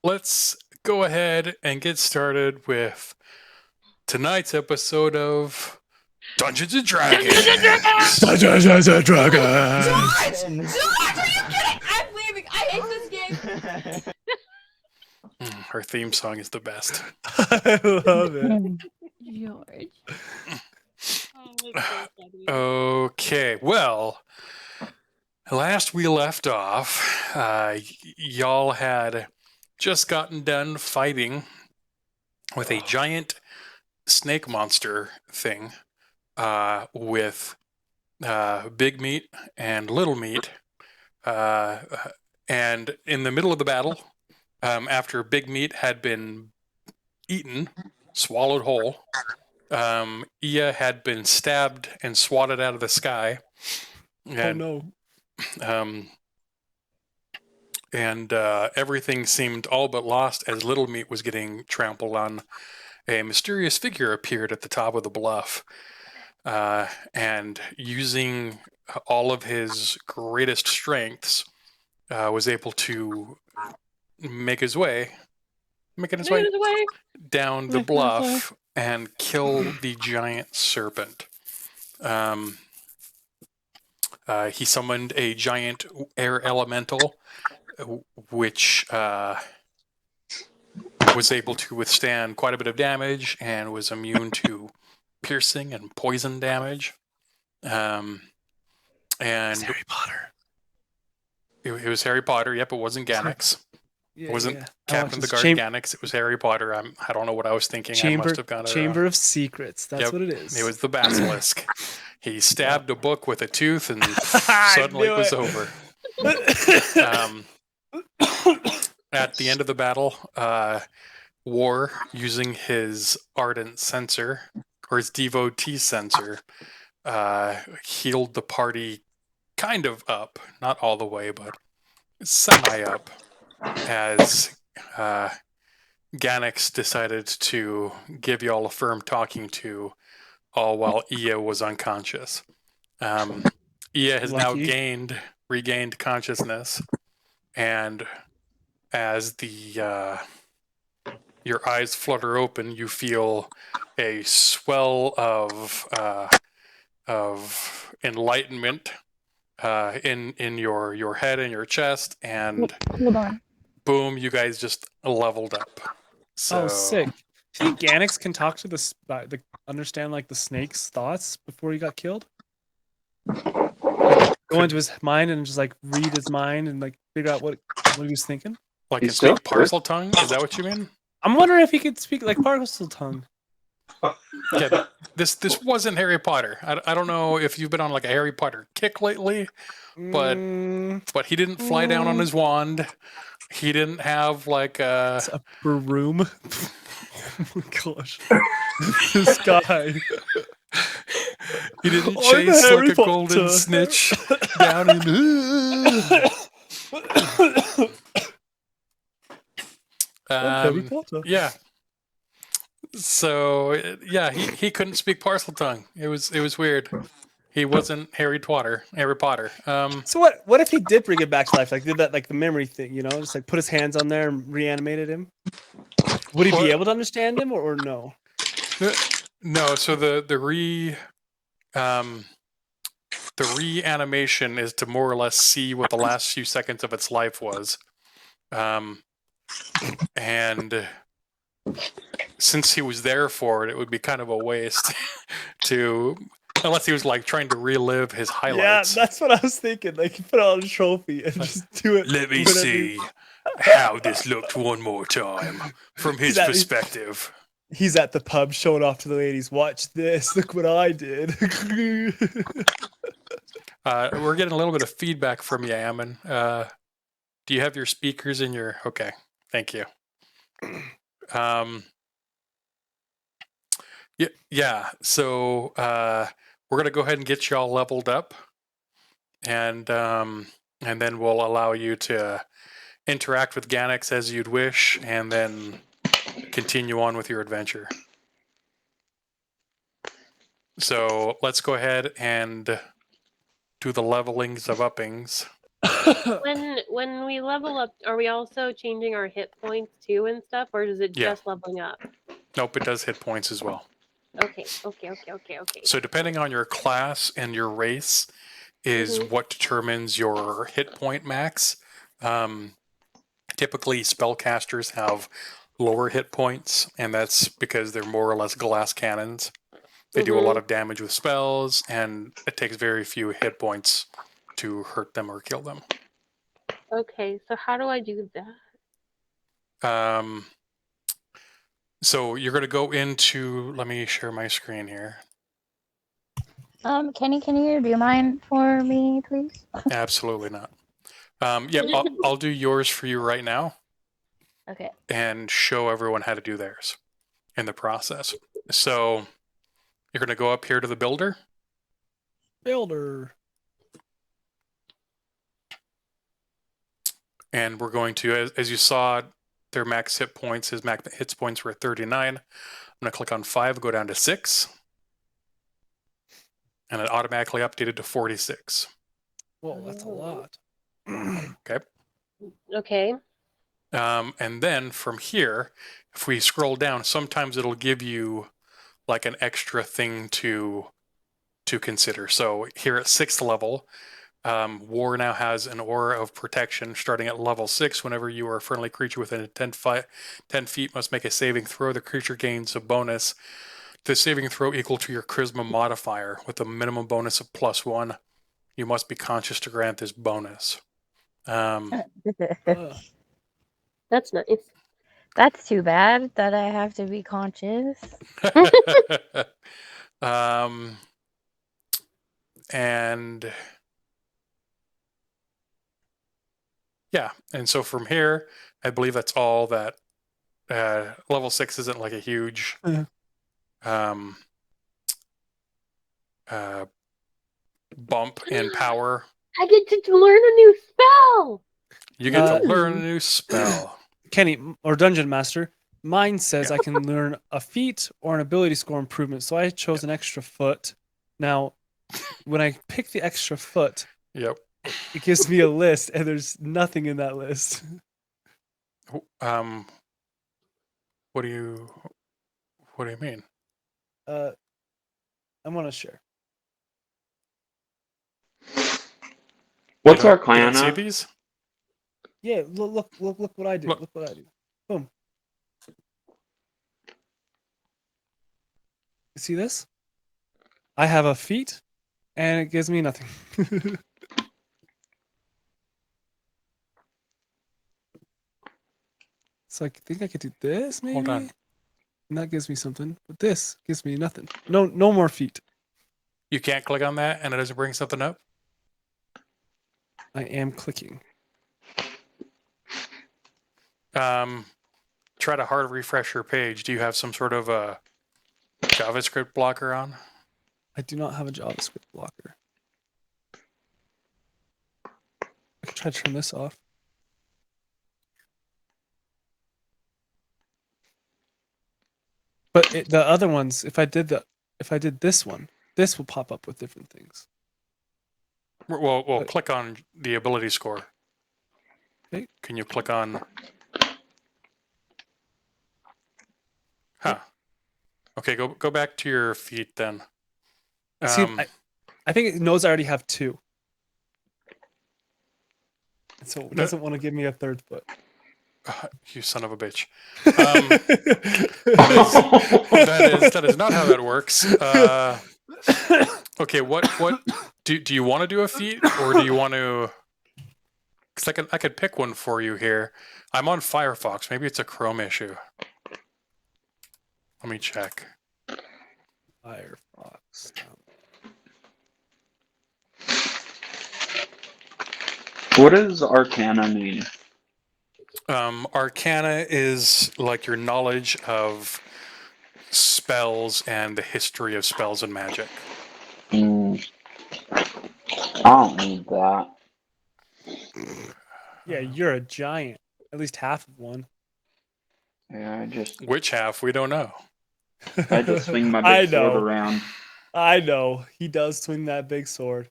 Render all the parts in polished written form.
let's go ahead and get started with tonight's episode of Dungeons and Dragons. Dungeons and Dragons. George! George, are you kidding? I'm leaving. I hate this game. Our theme song is the best. I love it. George. Okay, well, last we left off, y'all had just gotten done fighting with a giant snake monster thing with Big Meat and Little Meat. And in the middle of the battle, after Big Meat had been eaten, swallowed whole, Ia had been stabbed and swatted out of the sky. And, Oh no. And everything seemed all but lost as Little Meat was getting trampled on. A mysterious figure appeared at the top of the bluff, and using all of his greatest strengths, was able to make his way down the bluff and kill the giant serpent. He summoned a giant air elemental, which was able to withstand quite a bit of damage and was immune to piercing and poison damage. And It's Harry Potter. It was Harry Potter. Yep, it wasn't Ganax. Yeah, It wasn't yeah. Captain the Guard Ganax. It was Harry Potter. I don't know what I was thinking. I must have got it Chamber wrong. of Secrets. That's what it is. It was the basilisk. He stabbed a book with a tooth, and suddenly it was over. At the end of the battle, War, using his ardent sensor, or his devotee sensor, healed the party kind of up. Not all the way, but semi up, as Ganax decided to give y'all a firm talking to, all while Ia was unconscious. Ia has now regained consciousness, and as your eyes flutter open, you feel a swell of enlightenment in your head and your chest, and Hold on. boom, you guys just leveled up. So, Oh, sick. Do you think Ganax can talk to understand like the snake's thoughts before he got killed? Go into his mind and just like read his mind and like figure out what he was thinking. Like He's can speak still parcel tongue? Is that what you mean? I'm wondering if he could speak like parcel tongue. Yeah, this wasn't Harry Potter. I don't know if you've been on like a Harry Potter kick lately, but he didn't fly down on his wand. He didn't have like a upper room. Oh my gosh, this guy. He didn't I'm chase Harry like a golden Potter. snitch down in. Harry Potter. Yeah. So yeah, he couldn't speak parcel tongue. It was weird. He wasn't Harry Potter. So what if he did bring it back to life? Like did that like the memory thing, you know, just like put his hands on there and reanimated him? Would he be able to understand him or no? No. So the reanimation is to more or less see what the last few seconds of its life was, and since he was there for it, it would be kind of a waste to. Unless he was like trying to relive his highlights. Yeah, that's what I was thinking. Like, you put it on a trophy and just do it. Let me see how this looked one more time from his perspective. He's at the pub showing off to the ladies. Watch this. Look what I did. We're getting a little bit of feedback from you, Ammon. Do you have your speakers in your... Okay, thank you. Yeah. So we're gonna go ahead and get y'all leveled up, and then we'll allow you to interact with Ganax as you'd wish, and then continue on with your adventure. So let's go ahead and do the levelings of uppings. When we level up, are we also changing our hit points too and stuff, or is it Yeah. just leveling up? Nope, it does hit points as well. Okay. So depending on your class and your race is what determines your hit point max. Typically, spellcasters have lower hit points, and that's because they're more or less glass cannons. They do a lot of damage with spells, and it takes very few hit points to hurt them or kill them. Okay, so how do I do that? So you're going to go into, let me share my screen here. Kenny, can you do mine for me, please? Absolutely not. Yep, I'll do yours for you right now. Okay. And show everyone how to do theirs in the process. So you're going to go up here to the builder. And we're going to, as you saw, their max hit points, his max hit points were 39. I'm going to click on 5, go down to 6. And it automatically updated to 46. Whoa, that's a lot. Okay. Okay. And then from here, if we scroll down, sometimes it'll give you like an extra thing to consider. So here at 6th level, War now has an aura of protection starting at level 6. Whenever you are a friendly creature within 10 feet must make a saving throw. The creature gains a bonus. The saving throw equal to your charisma modifier with a minimum bonus of +1. You must be conscious to grant this bonus. That's nice. That's too bad that I have to be conscious. And yeah, and so from here, I believe that's all that level 6 isn't like a huge bump in power. I get to learn a new spell. You get to learn a new spell. Kenny, or Dungeon Master, mine says I can learn a feat or an ability score improvement. So I chose an extra foot. Now, when I pick the extra foot, it gives me a list, and there's nothing in that list. What do you mean? I want to share. What's You Arcana? don't see these? Yeah, look what I do. Look what I do. Boom. You see this? I have a feat, and it gives me nothing. So I think I could do this, maybe? Hold on. And that gives me something. But this gives me nothing. No more feet. You can't click on that and it doesn't bring something up? I am clicking. Try to hard refresh your page. Do you have some sort of a JavaScript blocker on? I do not have a JavaScript blocker. I can try to turn this off. But the other ones, if I did this one, this will pop up with different things. Well, click on the ability score. Okay. Can you click on? Huh. Okay, go back to your feet then. See, I think it knows I already have 2. So it doesn't want to give me a third foot. You son of a bitch. That is not how that works. Okay, what do you want to do a feat, or do you want to? Because I could pick one for you here. I'm on Firefox. Maybe it's a Chrome issue. Let me check. Firefox. What does Arcana mean? Arcana is like your knowledge of spells and the history of spells and magic. I don't need that. Yeah, you're a giant. At least half of one. Yeah, Which half? We don't know. I just swing my big sword around. I know. He does swing that big sword.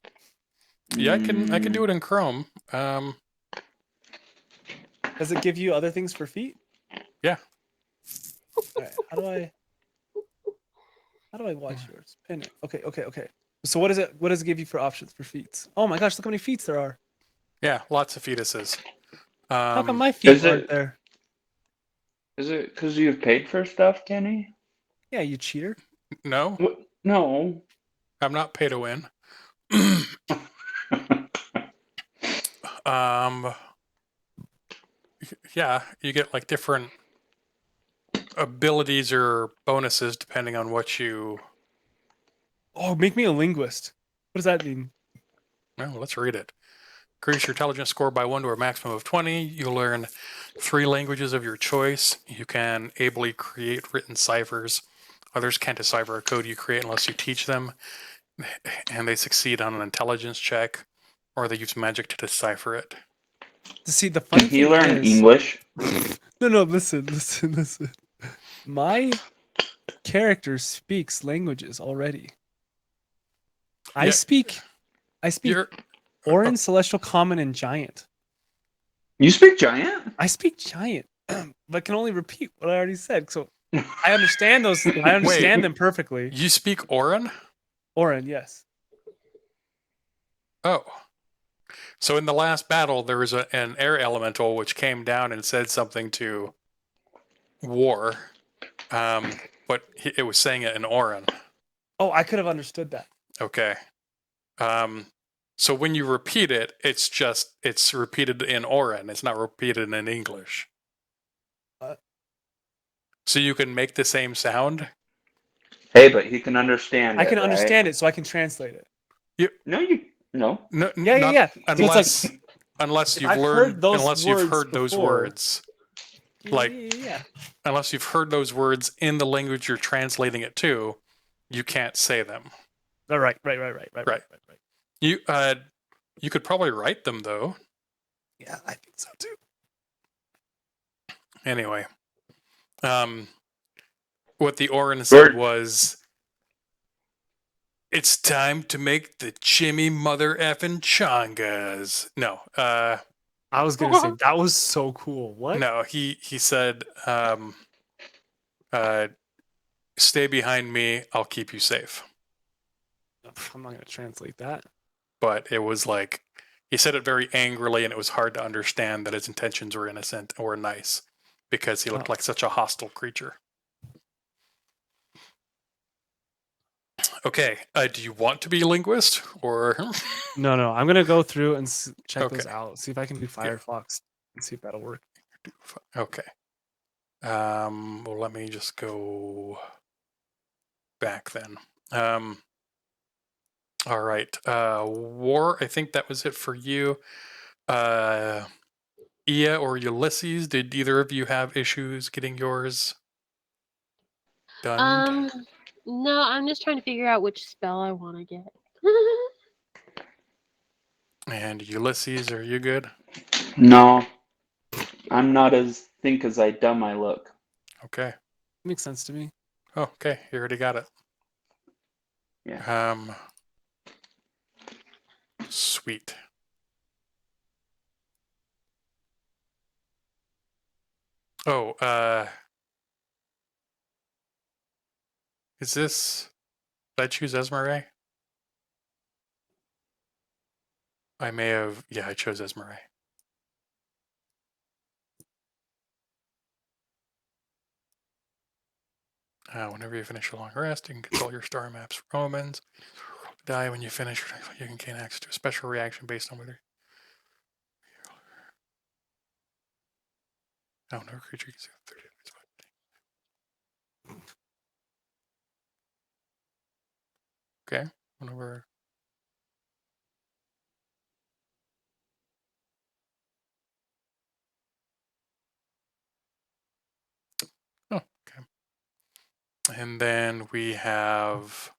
Yeah, I can do it in Chrome. Does it give you other things for feet? Yeah. All right. How do I watch yours? Pin it. Okay. So what does it give you for options for feet? Oh my gosh, look how many feet there are. Yeah, lots of fetuses. How come my Is feet aren't it there? is it because you've paid for stuff, Kenny? Yeah, you cheater. No, What? No. I'm not pay to win. um, yeah, you get like different abilities or bonuses depending on what you. Oh, make me a linguist. What does that mean? Well, let's read it. Increase your intelligence score by 1 to a maximum of 20. You learn 3 languages of your choice. You can ably create written ciphers. Others can't decipher a code you create unless you teach them, and they succeed on an intelligence check, or they use magic to decipher it. To see, the Can funny he thing learn is, English? no, listen. My character speaks languages already. I Yeah. speak You're Orin, Celestial, Common, and Giant. You speak giant? I speak Giant, but can only repeat what I already said. So I understand those. I understand them perfectly. you speak Orin? Orin, yes. Oh. So in the last battle, there was an air elemental which came down and said something to War, but it was saying it in Orin. Oh, I could have understood that. Okay. So when you repeat it, it's repeated in Orin. It's not repeated in English. So you can make the same sound. Hey, but he can understand I it, can right? understand it, so I can translate it. No, No, Yeah. Unless So it's unless if you've I've learned heard those unless you've words heard those before, words. Like yeah. unless you've heard those words in the language you're translating it to, you can't say them. Right. You could probably write them though. Yeah, I think so too. Anyway, what the Orin said was, "It's time to make the Jimmy mother effing chongas." No, I was gonna say that was so cool. What? no, he said, "Stay behind me. I'll keep you safe." I'm not gonna translate that. But it was like he said it very angrily, and it was hard to understand that his intentions were innocent or nice because he looked like such a hostile creature. Okay, do you want to be a linguist or? No. I'm gonna go through and check those Okay. out. See if I can do Firefox and see if that'll work. Okay. Well, let me just go back then. All right. War, I think that was it for you. Ia or Ulysses, did either of you have issues getting yours done? No, I'm just trying to figure out which spell I want to get. And Ulysses, are you good? No. I'm not as think as I dumb I look. Okay. Makes sense to me. Oh, okay. You already got it. Yeah. Sweet. Oh, is this? Did I choose Esmeralda? I may have. Yeah, I chose Esmeralda. Whenever you finish a long rest, you can control your star maps for omens. Die when you finish. You can gain access to a special reaction based on whether. Oh, no creature can see 30 minutes. Okay. Whenever. Oh, okay. And then we have.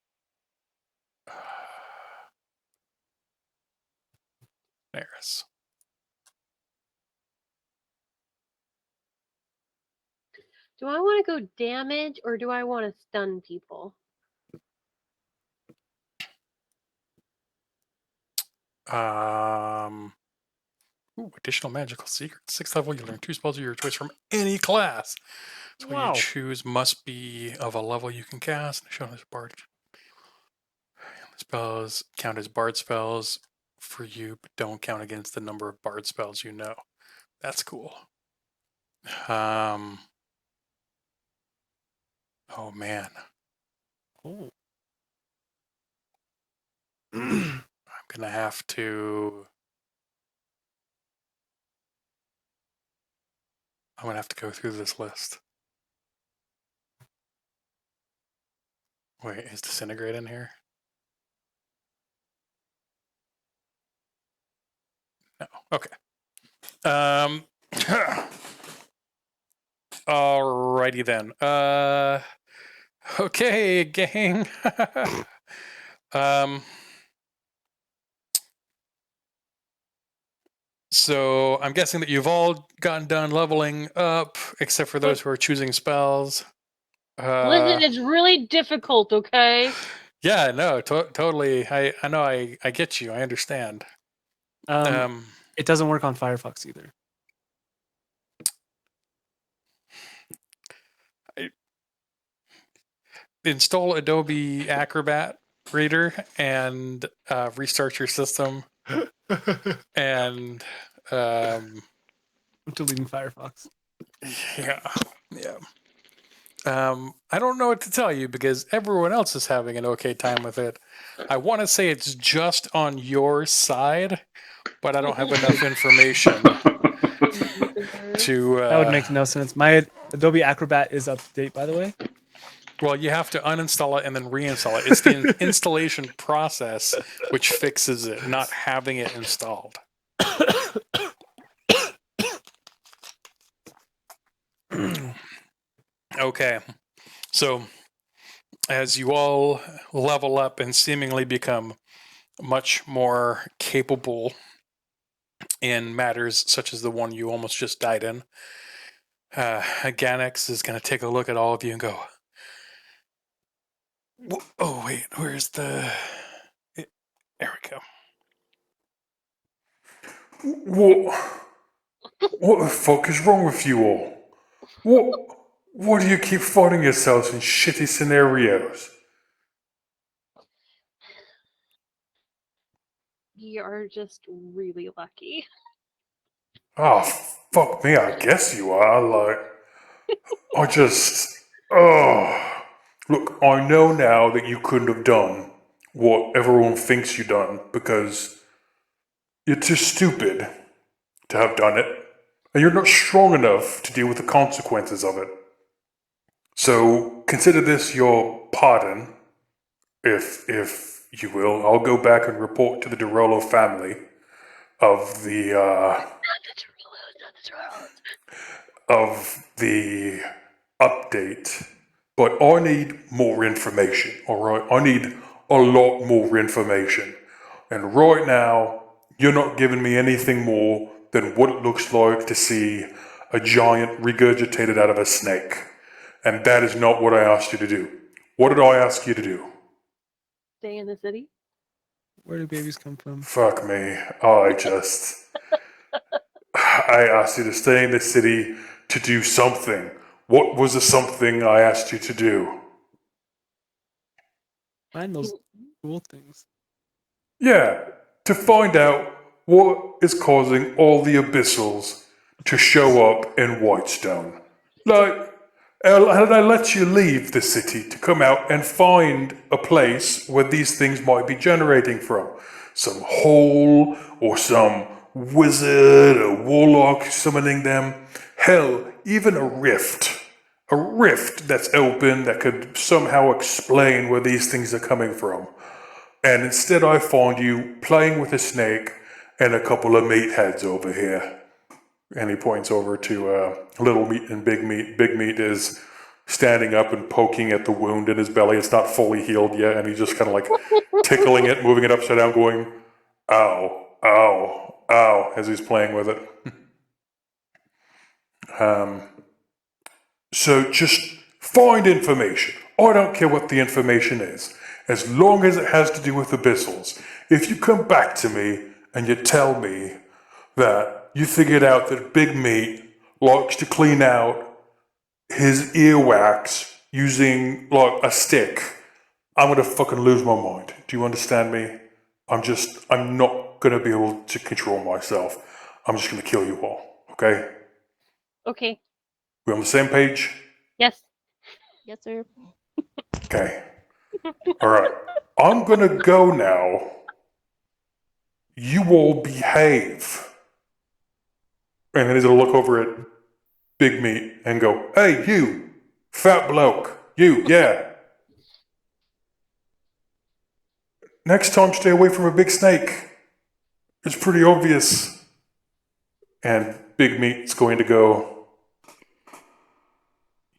Neris. Do I want to go damage or do I want to stun people? Additional magical secrets. 6th level, you learn 2 spells of your choice from any class. So what you choose must be of a level you can cast. Show this bard. Spells count as bard spells for you, but don't count against the number of bard spells you know. That's cool. Oh man. Oh. I'm gonna have to. I'm gonna have to go through this list. Wait, is disintegrate in here? No. Okay. Alrighty then. Okay, gang. So I'm guessing that you've all gotten done leveling up, except for those who are choosing spells. Listen, it's really difficult, okay? Yeah, no, totally. I know. I get you. I understand. It doesn't work on Firefox either. Install Adobe Acrobat Reader and restart your system. And I'm deleting Firefox. yeah. I don't know what to tell you because everyone else is having an okay time with it. I want to say it's just on your side, but I don't have enough information to. That would make no sense. My Adobe Acrobat is up to date, by the way. Well, you have to uninstall it and then reinstall it. It's the installation process which fixes it, not having it installed. Okay. So, as you all level up and seemingly become much more capable in matters such as the one you almost just died in, Ganex is going to take a look at all of you and go, oh, wait, where's the... There we go. What the fuck is wrong with you all? What do you keep finding yourselves in shitty scenarios? We are just really lucky. Oh, fuck me, I guess you are. Like, I just... Oh... Look, I know now that you couldn't have done what everyone thinks you done because you're too stupid to have done it, and you're not strong enough to deal with the consequences of it. So consider this your pardon, if you will. I'll go back and report to the DeRollo family of the update. But I need more information, alright? I need a lot more information. And right now, you're not giving me anything more than what it looks like to see a giant regurgitated out of a snake. And that is not what I asked you to do. What did I ask you to do? Stay in the city? Where do babies come from? Fuck me. I asked you to stay in the city to do something. What was the something I asked you to do? Find those cool things. Yeah, to find out what is causing all the abyssals to show up in Whitestone. Like, had I let you leave the city to come out and find a place where these things might be generating from? Some hole, or some wizard or warlock summoning them? Hell, even a rift. A rift that's open that could somehow explain where these things are coming from. And instead I found you playing with a snake and a couple of meatheads over here. And he points over to Little Meat and Big Meat. Big Meat is standing up and poking at the wound in his belly. It's not fully healed yet, and he's just kind of like tickling it, moving it upside down, going, ow, ow, ow, as he's playing with it. So just find information. I don't care what the information is, as long as it has to do with abyssals. If you come back to me and you tell me that you figured out that Big Meat likes to clean out his earwax using like a stick, I'm gonna fucking lose my mind. Do you understand me? I'm not gonna be able to control myself. I'm just gonna kill you all, okay? Okay. We on the same page? Yes. Yes, sir. Okay. All right. I'm gonna go now. You all behave. And then he's gonna look over at Big Meat and go, "Hey, you, fat bloke, you, yeah. Next time, stay away from a big snake. It's pretty obvious." And Big Meat's going to go,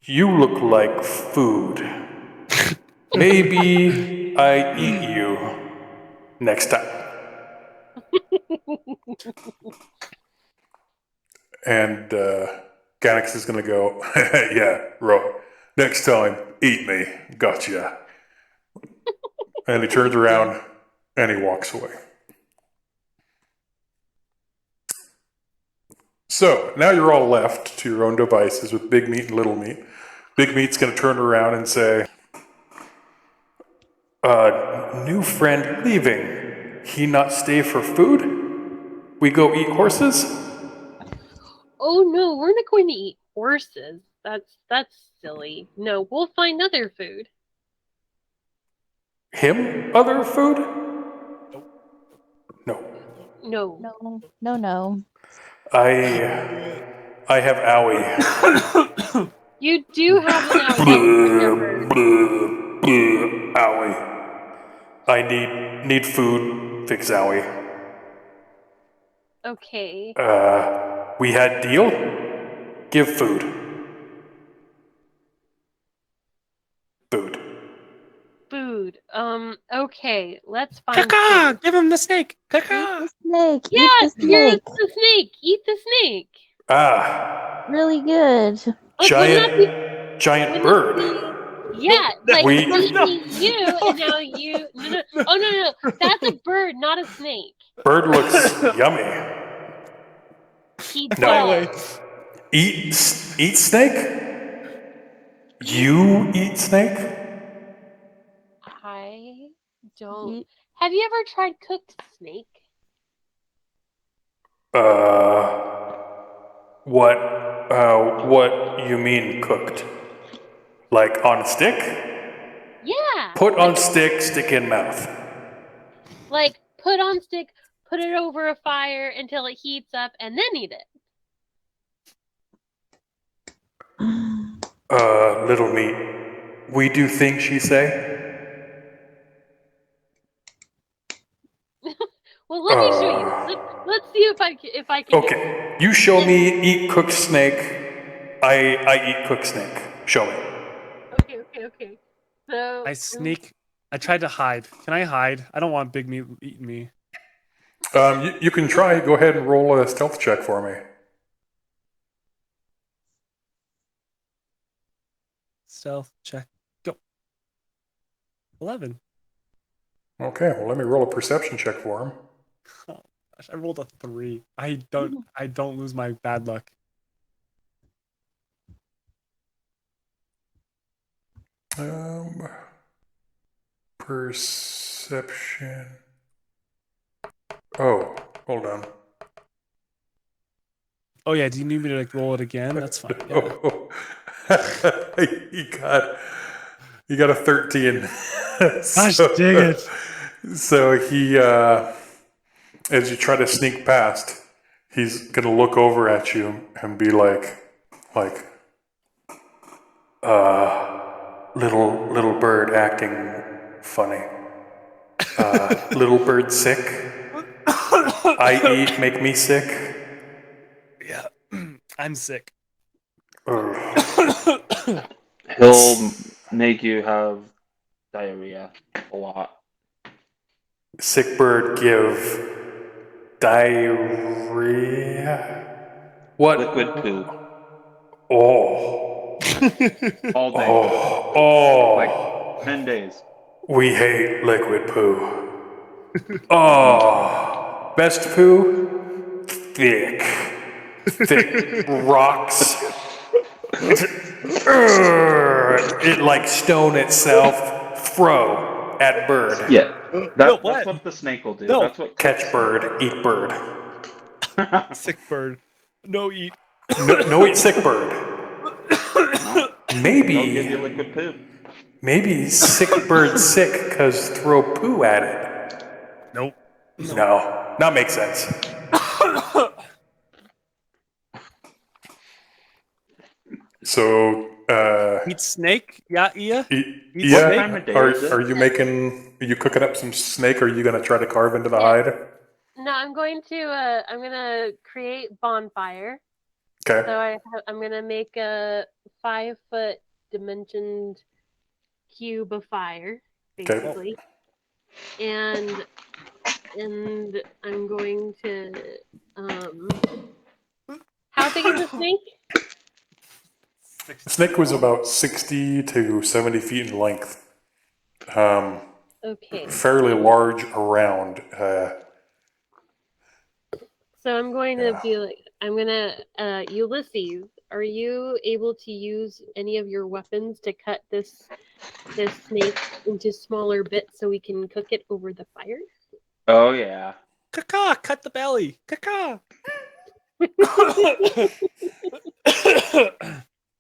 "You look like food. Maybe I eat you next time." And Ganix is going to go, "Yeah, right. Next time, eat me. Gotcha." And he turns around and he walks away. So now you're all left to your own devices with Big Meat and Little Meat. Big Meat's going to turn around and say, "New friend leaving. He not stay for food? We go eat horses?" Oh no, we're not going to eat horses. That's silly. No, we'll find other food. Him other food? No. No. No. I have owie. You do have an owie. Owie. I need food. Fix owie. Okay. We had deal? Give food. Food. Food. Okay. Let's find Caca! food. Give him the snake. Eat Caca! the snake. Yes, Eat the here's snake. the snake. Eat the snake. Really good. Like, wouldn't that be? Giant Wouldn't bird. that be? Yeah, like We- me eat you, and now you. No. Oh no. That's a bird, not a snake. Bird looks yummy. He No. does. Eat snake? You eat snake? I don't. Eat- Have you ever tried cooked snake? What you mean cooked? Like on stick? Yeah. Put like, on stick in mouth. Like put on stick, put it over a fire until it heats up, and then eat it. Little meat. We do things she say? Well, let me show you. Let's see if I can. Okay. You show me eat cooked snake. I eat cooked snake. Show me. Okay. So I sneak. I tried to hide. Can I hide? I don't want Big Meat eating me. You can try. Go ahead and roll a stealth check for me. Stealth check. Go. 11. Okay, well let me roll a perception check for him. Oh, gosh, I rolled a 3. I don't lose my bad luck. Perception. Oh, hold on. Oh yeah, do you need me to like roll it again? That's fine. Yeah. You got a 13. Gosh dang it. So he, as you try to sneak past, he's gonna look over at you and be like, little bird acting funny. Little bird sick. I eat, make me sick. Yeah. I'm sick. He'll make you have diarrhea a lot. Sick bird give diarrhea. What? Liquid poo Oh, all day, oh. like 10 days. We hate liquid poo. Oh, best poo, thick rocks. It like stone itself. Throw at bird. Yeah, No, that's what? what the snake will do. No. That's what Catch bird, eat bird. Sick bird. No eat. No eat sick bird. They'll give Maybe you liquid poop. sick bird sick because throw poo at it. Nope. No, that makes sense. So, Eat snake? Yeah, Ia? yeah, snake? time of day is it? are you cooking up some snake? Or are you gonna try to carve into the Yeah. hide? No, I'm going to create bonfire. Okay. So I'm gonna make a 5-foot dimensioned cube of fire, Okay. basically. And I'm going to how big is the snake? The snake was about 60 to 70 feet in length. Okay. Fairly large around. So I'm going to be like, Ulysses, are you able to use any of your weapons to cut this snake into smaller bits so we can cook it over the fire? Oh yeah. Caca, cut the belly. Caca.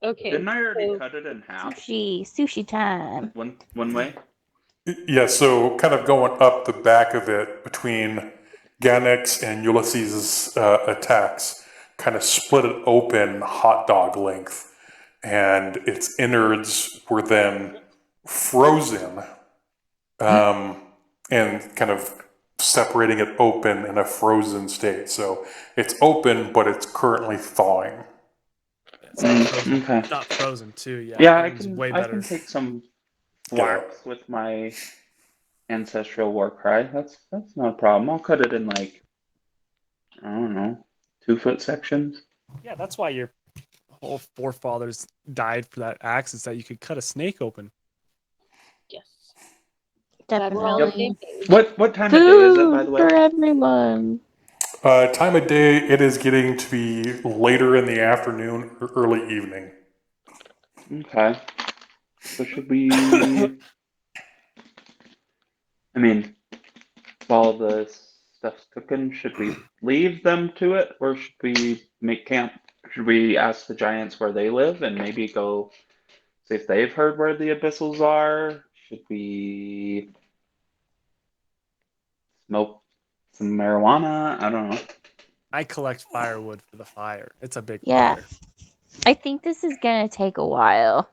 Okay. Didn't I already so- cut it in half? Sushi time. One way. Yeah, so kind of going up the back of it between Ganex and Ulysses' attacks, kind of split it open hot dog length, and its innards were then frozen, and kind of separating it open in a frozen state. So it's open, but it's currently thawing. It's not frozen. Okay. Not frozen too. Yeah. Yeah, that I one's can. way I better. can take some flax with my ancestral war cry. That's not a problem. I'll cut it in like, I don't know, 2-foot sections. Yeah, that's why your whole forefathers died for that axe, is that you could cut a snake open. Yes. Glad we're all on the same Definitely. page. What time of day is it, by Food the for way? everyone. Time of day, it is getting to be later in the afternoon or early evening. Okay. So should we? I mean, while the stuff's cooking, should we leave them to it, or should we make camp? Should we ask the giants where they live and maybe go see if they've heard where the abyssals are? Should we smoke some marijuana? I don't know. I collect firewood for the fire. It's a big Yeah. fire. I think this is gonna take a while.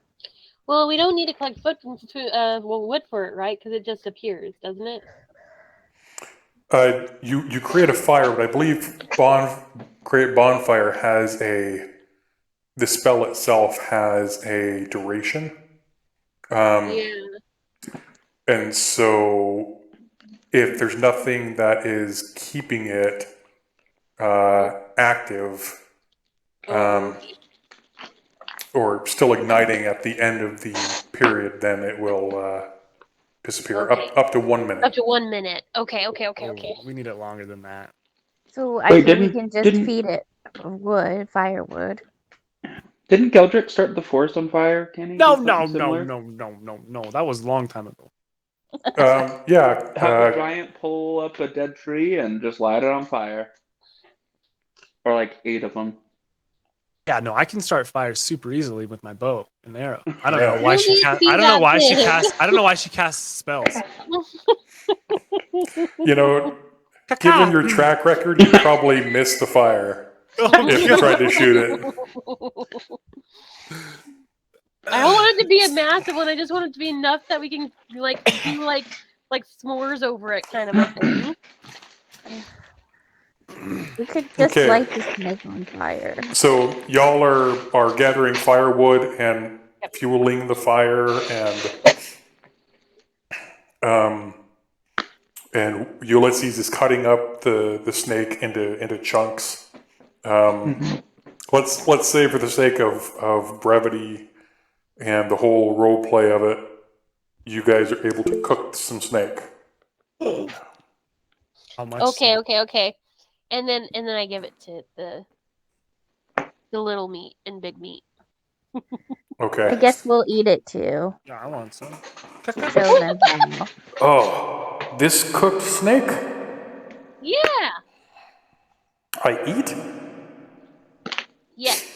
Well, we don't need to collect wood for it, right? Because it just appears, doesn't it? You create a fire, but I believe create bonfire has the spell itself has a duration. Yeah. And so if there's nothing that is keeping it active, or still igniting at the end of the period, then it will disappear. Okay. Up to 1 minute. Up to 1 minute. Okay. Oh, we need it longer than that. So I Wait, think we didn't- can just didn't- feed it firewood. Didn't Geldrick start the forest on fire? Can he? No, do no, something no, similar? no. That was a long time ago. Yeah. Have a giant pull up a dead tree and just light it on fire, or like 8 of them. Yeah, no, I can start fires super easily with my bow and arrow. I don't Yeah. know why You she need to cast. be I don't know that why she big. casts. I don't know why she casts spells. You know, given your track record, you probably missed the fire if you tried to shoot it. I don't want it to be a massive one. I just want it to be enough that we can do like s'mores over it, kind of a thing. We could just Okay. light the snake on fire. So y'all are gathering firewood and fueling the fire, and Ulysses is cutting up the snake into chunks. Let's say, for the sake of brevity and the whole role play of it, you guys are able to cook some snake. How much? Okay, snake? okay. And then I give it to the little meat and big meat. Okay. I guess we'll eat it too. Yeah, I want some. Show them how. Oh, this cooked snake Yeah. I eat? Yes.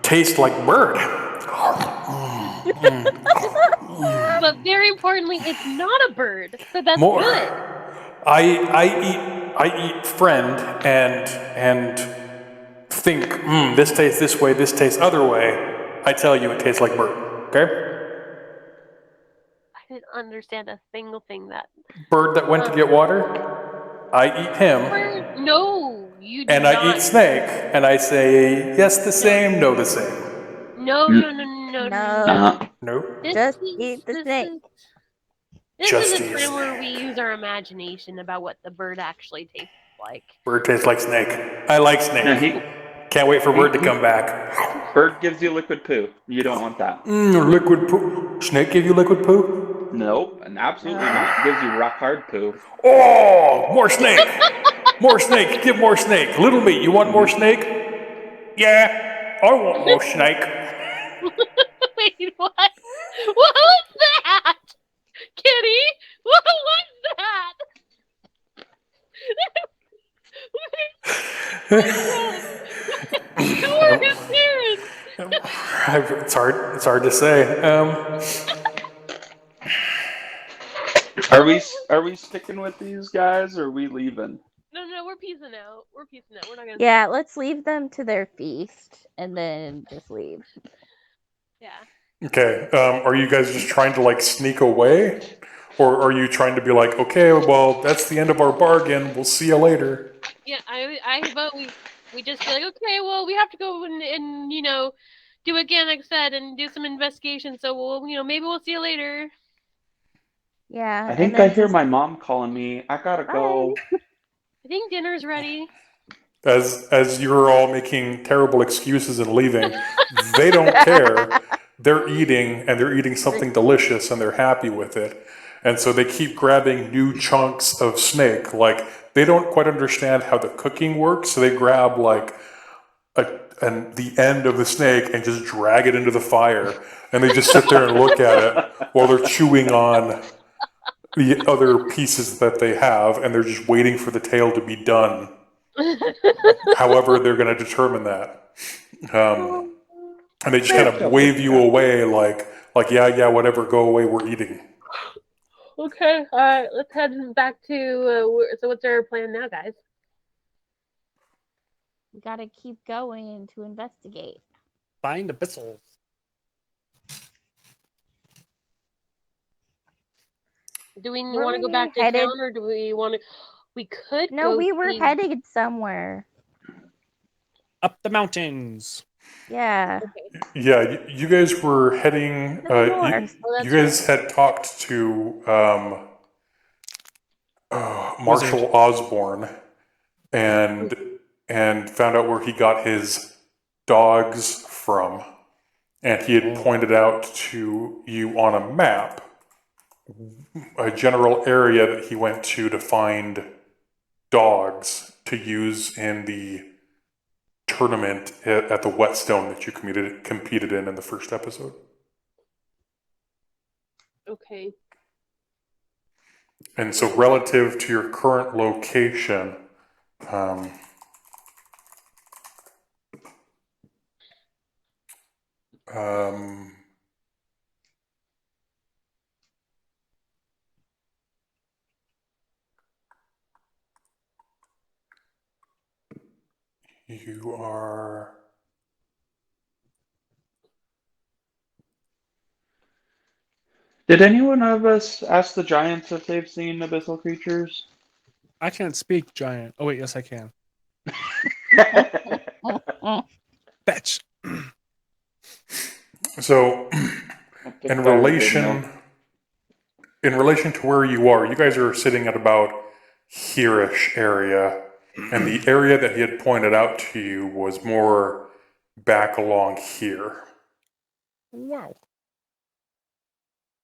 Tastes like bird. But very importantly, it's not a bird, so that's More. good. I eat friend and think, this tastes this way, this tastes other way. I tell you it tastes like bird. Okay? I didn't understand a single thing that Bird that went to get water, I eat him. bird. No, you do And not. I eat snake, and I say, yes, the same, no, the same. No. No. No? Just eat the snake. This Just is a eat time where snake. we use our imagination about what the bird actually tastes like. Bird tastes like snake. I like snake. No, Can't wait for bird to come back. bird gives you liquid poo. You don't want that. Liquid poo. Snake give you liquid poo? Nope, and absolutely not. It gives you rock hard poo. Oh, more snake. More snake. Give more snake. Little meat, you want more snake? Yeah, I want more snake. Wait, what? What was that? Kitty? What was that? Who are his parents? It's hard to say. Are we sticking with these guys or are we leaving? No, we're peacing out. We're not gonna. Yeah, let's leave them to their feast and then just leave. Yeah. Okay, are you guys just trying to like sneak away? Or are you trying to be like, okay, well, that's the end of our bargain. We'll see you later. Yeah, I vote we just be like, okay, well, we have to go and do again, like I said, and do some investigation. So we'll maybe we'll see you later. Yeah. I think I hear my mom calling me. I gotta go. I think dinner's ready. As you're all making terrible excuses and leaving, they don't care. They're eating, and they're eating something delicious, and they're happy with it. And so they keep grabbing new chunks of snake. Like, they don't quite understand how the cooking works, so they grab, like, the end of the snake and just drag it into the fire. And they just sit there and look at it while they're chewing on the other pieces that they have, and they're just waiting for the tail to be done. However, they're going to determine that. And they just kind of wave you away like, yeah, whatever, go away, we're eating. Okay, all right, let's head back to. So what's our plan now, guys? We gotta keep going to investigate. Find epistles. Do we Were want to go we back to headed- town, or do we want to? We could. No, go we were see- headed somewhere. Up the mountains. Yeah. Yeah, you guys were heading. To the north. Oh, that's You guys had talked to Marshall Osborne, and found out where he got his dogs from, and he had pointed out to you on a map a general area that he went to find dogs to use in the tournament at the Whetstone that you competed in the first episode. Okay. And so relative to your current location, you are... Did anyone of us ask the giants if they've seen abyssal creatures? I can't speak giant. Oh wait, yes I can. Fetch. So, in relation to where you are, you guys are sitting at about here-ish area. And the area that he had pointed out to you was more back along here. Wow.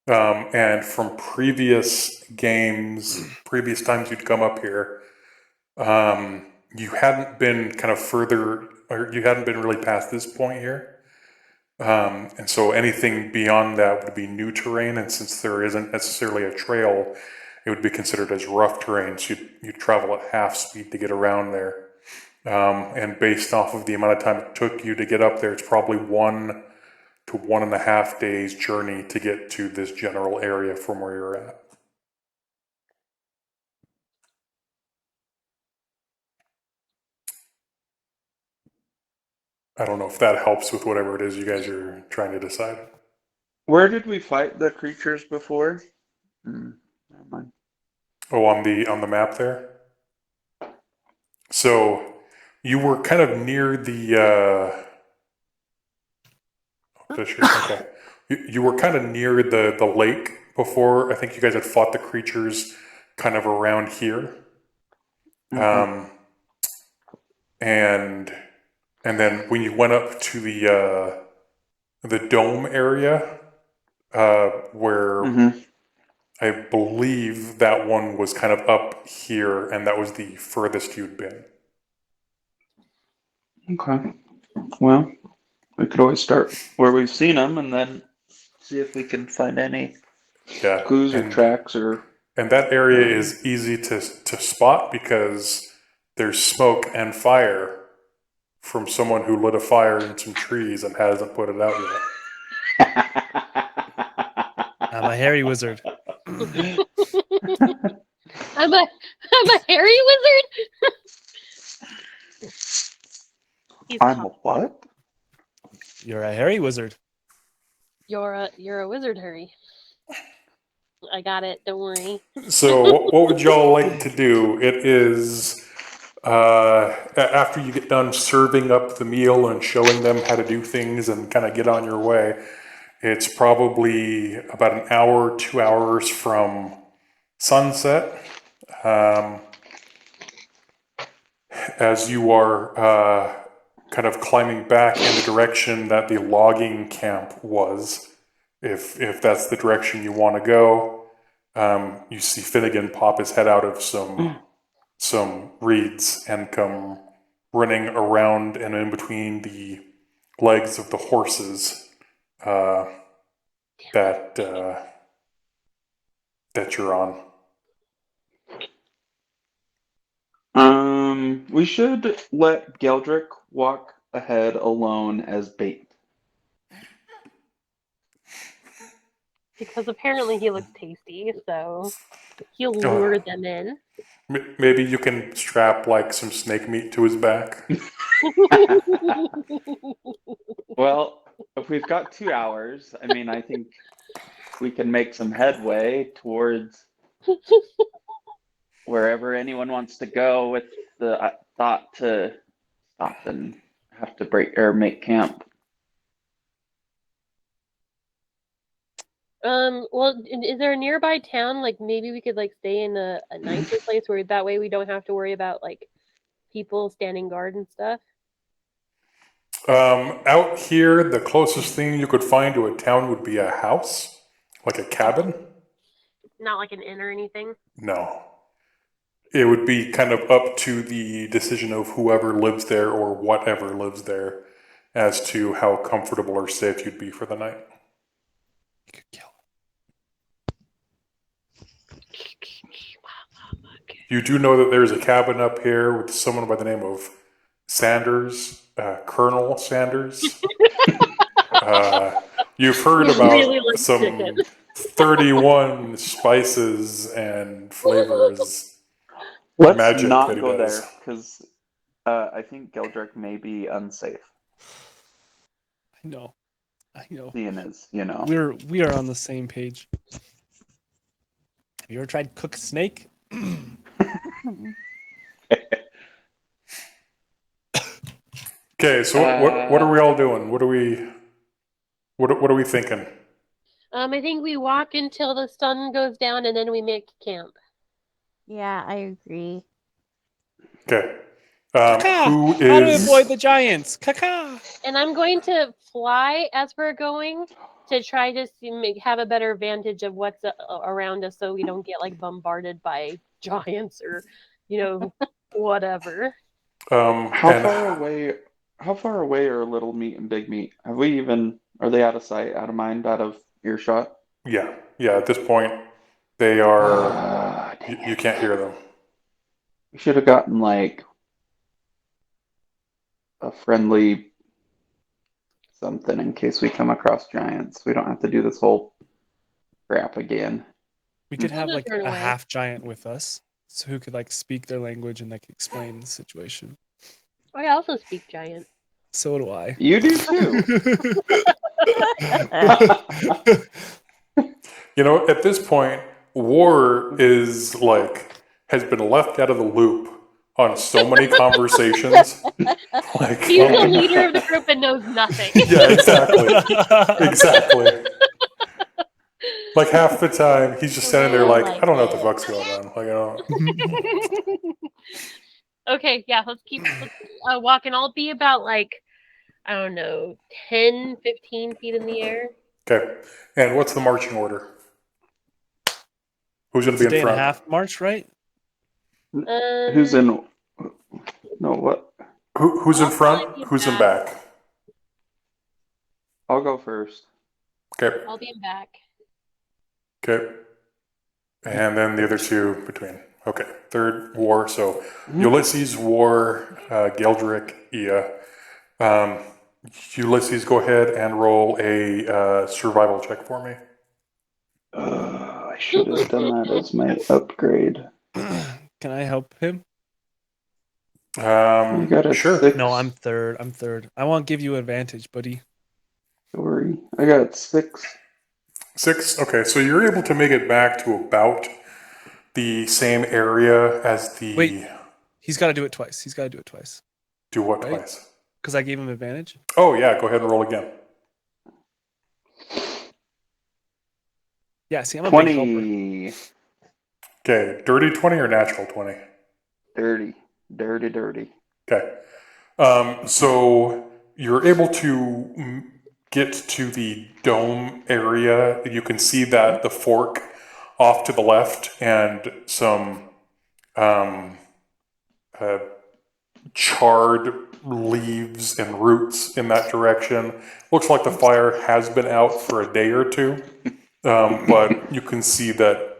And from previous games, previous times you'd come up here, you hadn't been kind of further, or you hadn't been really past this point here. And so anything beyond that would be new terrain, and since there isn't necessarily a trail, it would be considered as rough terrain, so you'd travel at half speed to get around there. And based off of the amount of time it took you to get up there, it's probably 1 to 1.5 days journey to get to this general area from where you're at. I don't know if that helps with whatever it is you guys are trying to decide. Where did we fight the creatures before? Never mind. Oh, on the map there. So you were kind of near the. Okay. You were kind of near the lake before. I think you guys had fought the creatures kind of around here. Mhm. And then when you went up to the dome area, where Mhm. I believe that one was kind of up here, and that was the furthest you'd been. Okay. Well, we could always start where we've seen them, and then see if we can find any Yeah, clues or and tracks or. that area is easy to spot because there's smoke and fire from someone who lit a fire in some trees and hasn't put it out yet. I'm a hairy wizard. I'm a hairy wizard. He's I'm a what? You're a hairy wizard. You're a wizard, Harry. I got it. Don't worry. So, what would y'all like to do? It is after you get done serving up the meal and showing them how to do things and kind of get on your way. It's probably about an hour, 2 hours from sunset. As you are kind of climbing back in the direction that the logging camp was, if that's the direction you want to go, you see Finnegan pop his head out of some reeds and come running around and in between the legs of the horses that you're on. We should let Geldrick walk ahead alone as bait. Because apparently he looks tasty, so he'll lure them in. Maybe you can strap like some snake meat to his back. Well, if we've got 2 hours, I mean, I think we can make some headway towards wherever anyone wants to go with the thought to stop and have to break or make camp. Well, is there a nearby town? Like maybe we could like stay in a nicer place where that way we don't have to worry about like people standing guard and stuff. Out here, the closest thing you could find to a town would be a house, like a cabin. Not like an inn or anything. No. It would be kind of up to the decision of whoever lives there or whatever lives there as to how comfortable or safe you'd be for the night. You could kill You do know that there's a cabin up here with someone by the name of Sanders, Colonel Sanders. You've heard We about really like some chicken. 31 spices and flavors. Let's Magic that not he go does. there because I think Geldrick may be unsafe. I know. Seeing as, you know. We are on the same page. Have you ever tried cook snake? Okay, so what are we all doing? What are we thinking? I think we walk until the sun goes down and then we make camp. Yeah, I agree. Okay. Caca! Who How to is? avoid the giants? Caca! And I'm going to fly as we're going to try to have a better vantage of what's around us, so we don't get like bombarded by giants or, whatever. How And far away? How far away are Little Meat and Big Meat? Have we even? Are they out of sight, out of mind, out of earshot? yeah. At this point, they are. Dang You it. can't hear them. We should have gotten like a friendly something in case we come across giants. We don't have to do this whole crap again. We could have We'll like just run a away. half giant with us, so who could like speak their language and like explain the situation. I also speak giant. So do I. You do too. At this point, War has been left out of the loop on so many conversations. He's the leader of the group and knows nothing. Yeah, exactly. Like half the time, he's just standing there like, I don't know what the fuck's going on. Like, I don't. Okay, yeah, let's keep walking. I'll be about like, I don't know, 10, 15 feet in the air. Okay. And what's the marching order? Who's going It's to a be day in and a front? half march, right? Who's in? No, what? Who's in I'll front? probably be Who's in back. back? I'll go first. Okay. I'll be in back. Okay. And then the other two between. Okay. Third, War. So Ulysses, War, Geldrick, Ia. Ulysses, go ahead and roll a survival check for me. I should have done that as my upgrade. Can I help him? I got a Sure. 6. No, I'm third. I won't give you advantage, buddy. Sorry. I got 6. 6. Okay, so you're able to make it back to about the same area as the. Wait. He's got to do it twice. Do what right? twice? Because I gave him advantage. Oh yeah, go ahead and roll again. Yeah, see, I'm a big helper. 20. Okay, dirty 20 or natural 20? Dirty. Dirty. Okay. So you're able to get to the dome area. You can see that the fork off to the left and some charred leaves and roots in that direction. Looks like the fire has been out for a day or two, but you can see that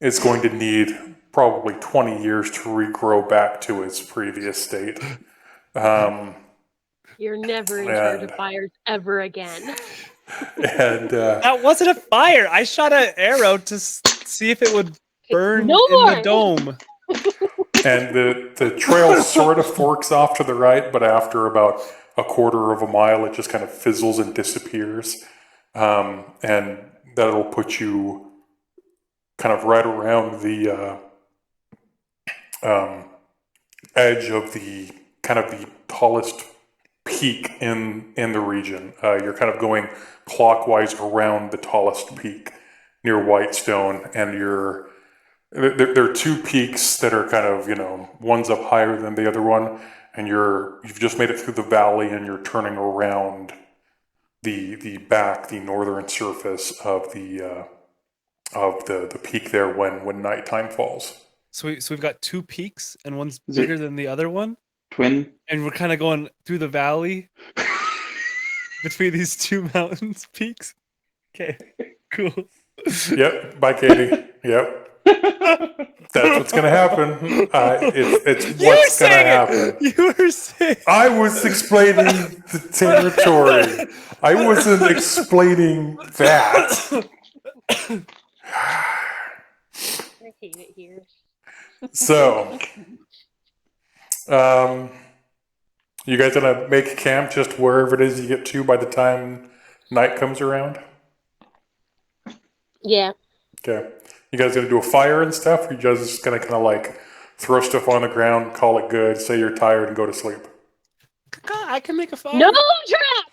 it's going to need probably 20 years to regrow back to its previous state. You're never in charge of And- fires ever again. And That wasn't a fire. I shot an arrow to see if it would burn No in the more! dome. and the trail sort of forks off to the right, but after about a quarter of a mile, it just kind of fizzles and disappears. And that'll put you kind of right around the edge of the kind of the tallest peak in the region. You're kind of going clockwise around the tallest peak near Whitestone, and there are two peaks that are kind of, one's up higher than the other one, and you've just made it through the valley, and you're turning around the northern surface of the peak there when nighttime falls. So we've got two peaks, and one's Is it- bigger than the other one, Twin. and we're kind of going through the valley between these two mountains peaks. Okay, cool. Yep. Bye, Katie. Yep. That's what's gonna happen. It's what's gonna happen. You were saying. I was explaining the territory. I wasn't explaining that. I hate it here. So, you guys gonna make camp just wherever it is you get to by the time night comes around? Yeah. Okay. You guys gonna do a fire and stuff, or you guys just gonna kind of like throw stuff on the ground, call it good, say you're tired, and go to sleep? I can make a fire. No trap!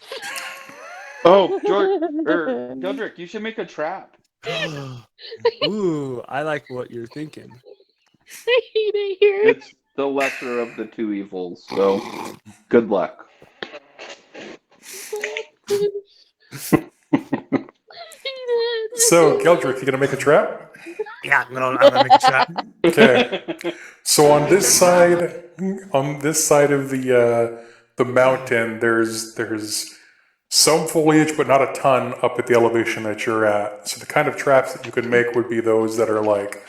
Oh, Geldrick, you should make a trap. Ooh, I like what you're thinking. I hate it here. the lesser of the two evils. So good luck. So, Geldrick, you gonna make a trap? Yeah, I'm gonna make a trap. Okay. So on this side of the mountain, there's some foliage, but not a ton up at the elevation that you're at. So the kind of traps that you could make would be those that are like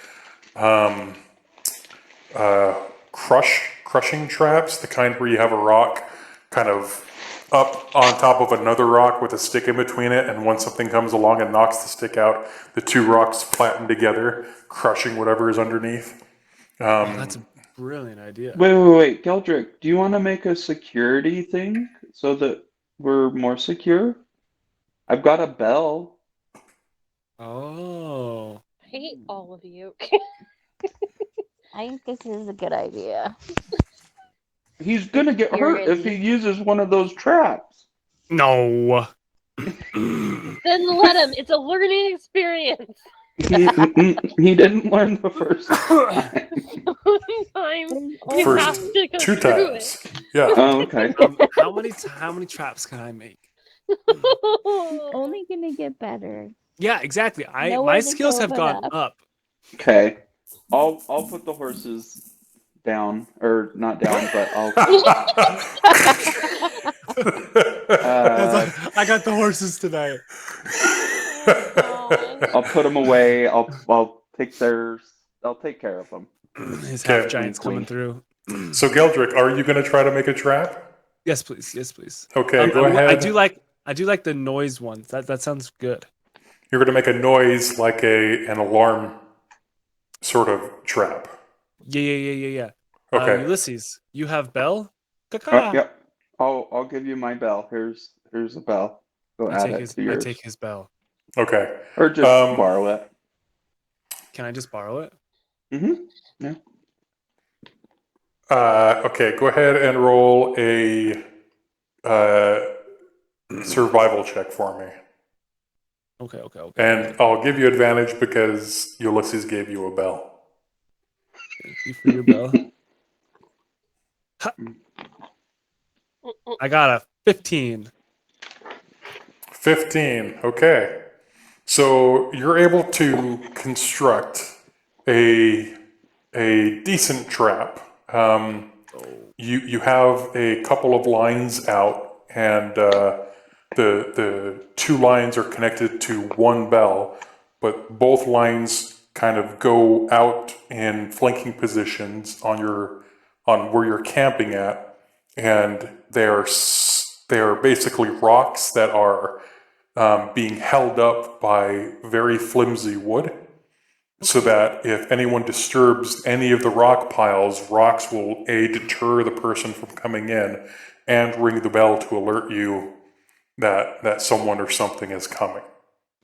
crushing traps, the kind where you have a rock kind of up on top of another rock with a stick in between it, and when something comes along and knocks the stick out, the two rocks flatten together, crushing whatever is underneath. That's a brilliant idea. Wait, Geldrick, do you want to make a security thing so that we're more secure? I've got a bell. Oh. I hate all of you. I think this is a good idea. He's gonna get hurt if he uses one of those traps. No. Then let him. It's a learning experience. He didn't learn the first time. Sometimes you First have to go two through times. Yeah. Oh, okay. How many traps can I make? it. Only gonna get better. Yeah, exactly. Nowhere My to skills go have but gone up. up. Okay. I'll put the horses down, or not down, but I'll. I got the horses tonight. I'll put them away. I'll take theirs. I'll take care of them. His Okay. half giants coming through. So Geldrick, are you going to try to make a trap? Yes, please. Yes, please. Okay, go ahead. I do like the noise ones. That sounds good. You're going to make a noise like an alarm sort of trap. Yeah. Okay. Ulysses, you have bell. Caca. Yep. I'll give you my bell. Here's a bell. Go add it to I yours, take his bell. Okay. or just borrow it. Can I just borrow it? Yeah. Okay, go ahead and roll a survival check for me. Okay. And I'll give you advantage because Ulysses gave you a bell. Thank you for your bell. Ha. I got a 15. 15. Okay. So you're able to construct a decent trap. You have a couple of lines out, and the two lines are connected to one bell, but both lines kind of go out in flanking positions on where you're camping at, and they are basically rocks that are being held up by very flimsy wood, so that if anyone disturbs any of the rock piles, rocks will deter the person from coming in and ring the bell to alert you that someone or something is coming.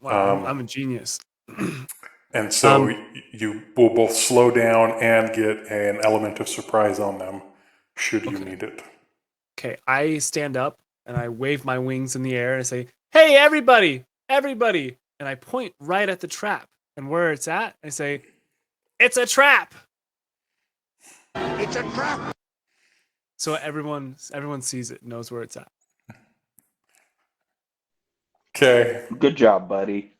Wow, I'm a genius. And so you will both slow down and get an element of surprise on them should you need it. Okay, I stand up and I wave my wings in the air and I say, "Hey, everybody! Everybody!" And I point right at the trap. And where it's at, I say, "It's a trap!" It's a trap! So everyone sees it, knows where it's at. Okay. Good job, buddy.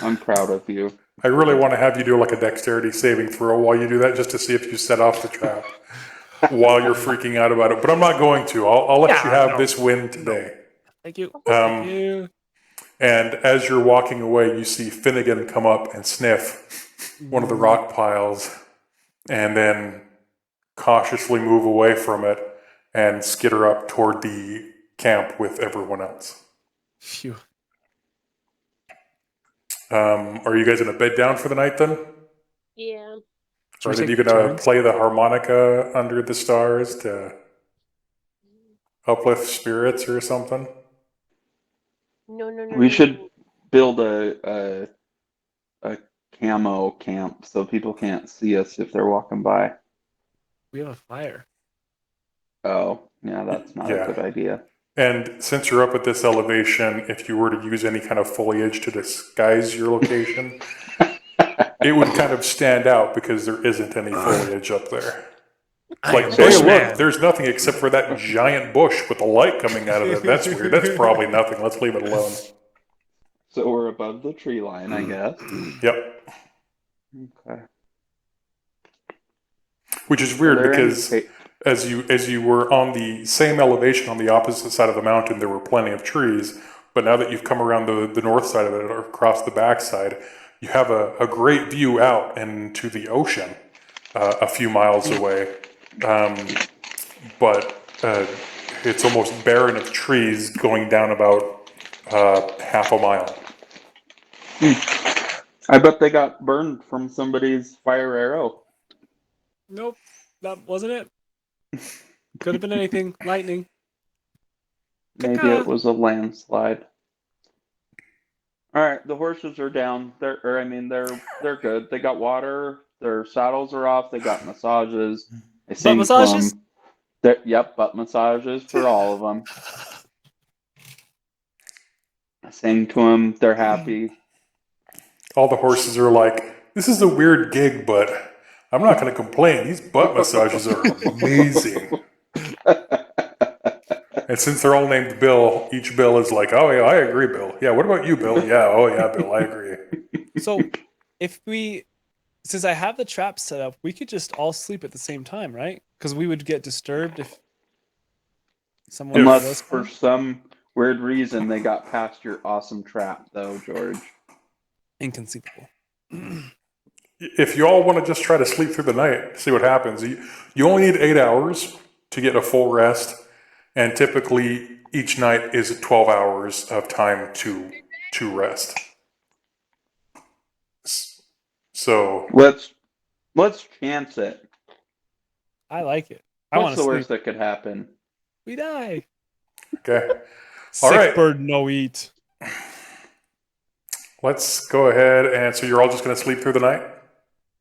I'm proud of you. I really want to have you do like a dexterity saving throw while you do that, just to see if you set off the trap while you're freaking out about it. But I'm not going to. I'll let you have this win today. Thank you. Thank you. And as you're walking away, you see Finnegan come up and sniff one of the rock piles, and then cautiously move away from it and skitter up toward the camp with everyone else. Phew. Are you guys going to bed down for the night then? Yeah. Or Should we are you take going to turns? play the harmonica under the stars to uplift spirits or something? No. We should build a camo camp so people can't see us if they're walking by. We have a fire. Oh, yeah, that's not Yeah. a good idea. And since you're up at this elevation, if you were to use any kind of foliage to disguise your location, it would kind of stand out because there isn't any foliage up there. It's like, am hey, Bushman. look, there's nothing except for that giant bush with the light coming out of it. That's weird. That's probably nothing. Let's leave it alone. So we're above the tree line, I guess. Yep. Okay. Which is Are weird there any because as you were on the same elevation on the opposite side of the mountain, there were plenty of trees. But now that you've come around the north side of it or across the backside, you have a great view out into the ocean a few miles away. But it's almost barren of trees going down about half a mile. I bet they got burned from somebody's fire arrow. Nope, that wasn't it. Could have been anything. Lightning. Maybe Caca. it was a landslide. All right, the horses are down. They're good. They got water. Their saddles are off. They got massages. I Butt sing massages? to them. Yep, butt massages for all of them. I sing to them. They're happy. All the horses are like, this is a weird gig, but I'm not going to complain. These butt massages are amazing. And since they're all named Bill, each Bill is like, oh yeah, I agree, Bill. Yeah, what about you, Bill? Yeah, oh yeah, Bill, I agree. So, since I have the trap set up, we could just all sleep at the same time, right? Because we would get disturbed if someone Unless was for some weird reason they got past your awesome trap, though, George. inconceivable. If you all want to just try to sleep through the night, see what happens. You only need 8 hours to get a full rest, and typically each night is 12 hours of time to rest. So Let's chance it. I like it. I want What's to the sleep. worst that could happen? We die. okay, Sick right. bird, no eat. let's go ahead and so you're all just going to sleep through the night.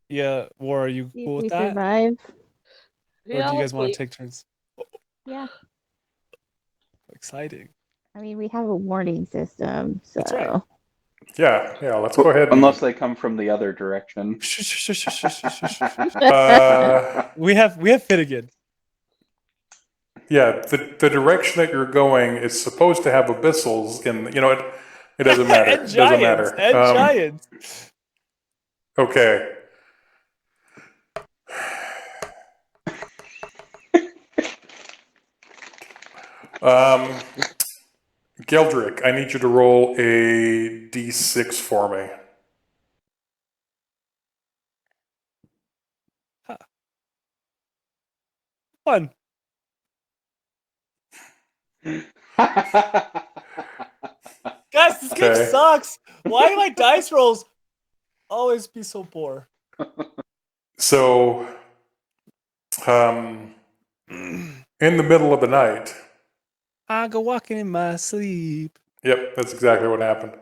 Yeah, War, are you See cool if we with that? survive. Or do you guys want to take turns? Yeah. Exciting. I mean, we have a warning system, so. That's right. Yeah. Let's go ahead. Unless they come from the other direction. We have Finnegan. Yeah, the direction that you're going is supposed to have abyssals in. It doesn't matter. And It doesn't matter. giants. And giants. Okay. Geldrick, I need you to roll a d6 for me. Fun. Guys, this game Okay. sucks. Why do my dice rolls always be so poor? So, in the middle of the night. I go walking in my sleep. Yep, that's exactly what happened.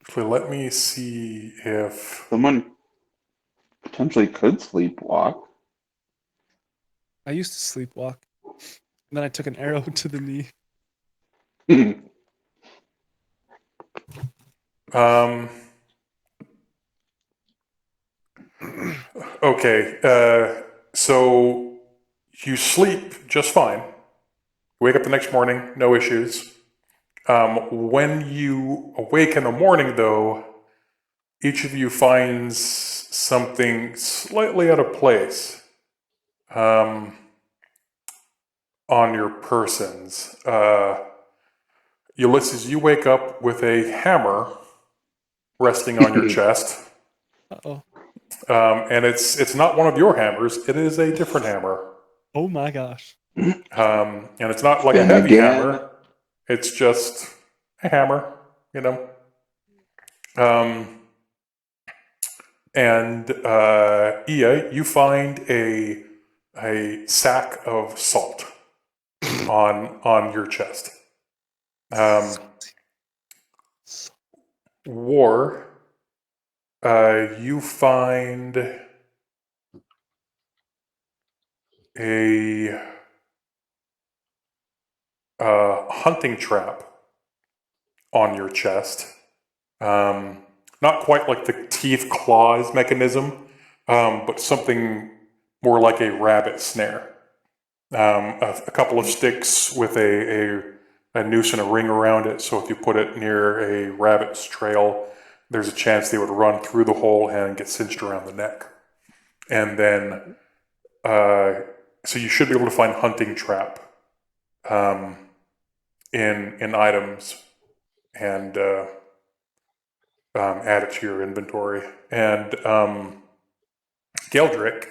Actually, let me see if. Someone potentially could sleepwalk. I used to sleepwalk. And then I took an arrow to the knee. Okay, so you sleep just fine. Wake up the next morning, no issues. When you awake in the morning, though, each of you finds something slightly out of place on your persons. Ulysses, you wake up with a hammer resting on your chest. Uh-oh. And it's not one of your hammers. It is a different hammer. Oh my gosh. And it's not like a Then heavy again. hammer. It's just a hammer, And Ia, you find a sack of salt on your chest. War, you find a hunting trap on your chest. Not quite like the teeth claws mechanism, but something more like a rabbit snare. A couple of sticks with a noose and a ring around it, so if you put it near a rabbit's trail, there's a chance they would run through the hole and get cinched around the neck. And then, so you should be able to find hunting trap in items and add it to your inventory. And Geldrick,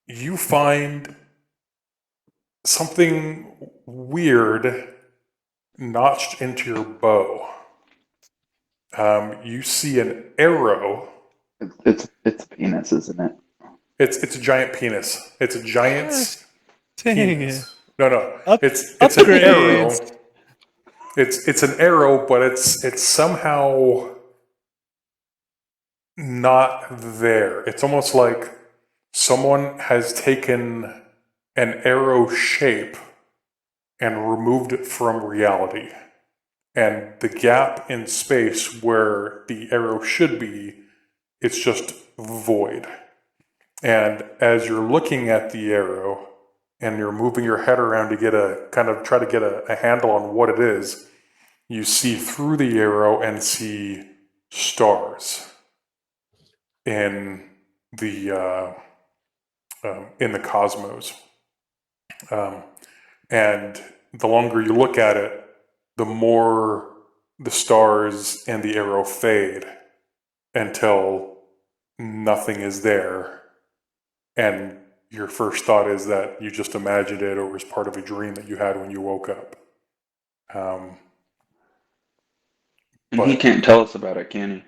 you find something weird notched into your bow. You see an arrow. It's a penis, isn't it? It's a giant penis. It's a giant Dang penis. it. No. It's an arrow. Upgrades. It's an arrow, but it's somehow not there. It's almost like someone has taken an arrow shape and removed it from reality. And the gap in space where the arrow should be, it's just void. And as you're looking at the arrow and you're moving your head around to get try to get a handle on what it is, you see through the arrow and see stars in the cosmos. And the longer you look at it, the more the stars and the arrow fade until nothing is there. And your first thought is that you just imagined it or was part of a dream that you had when you woke up. And he can't tell us about it, can he?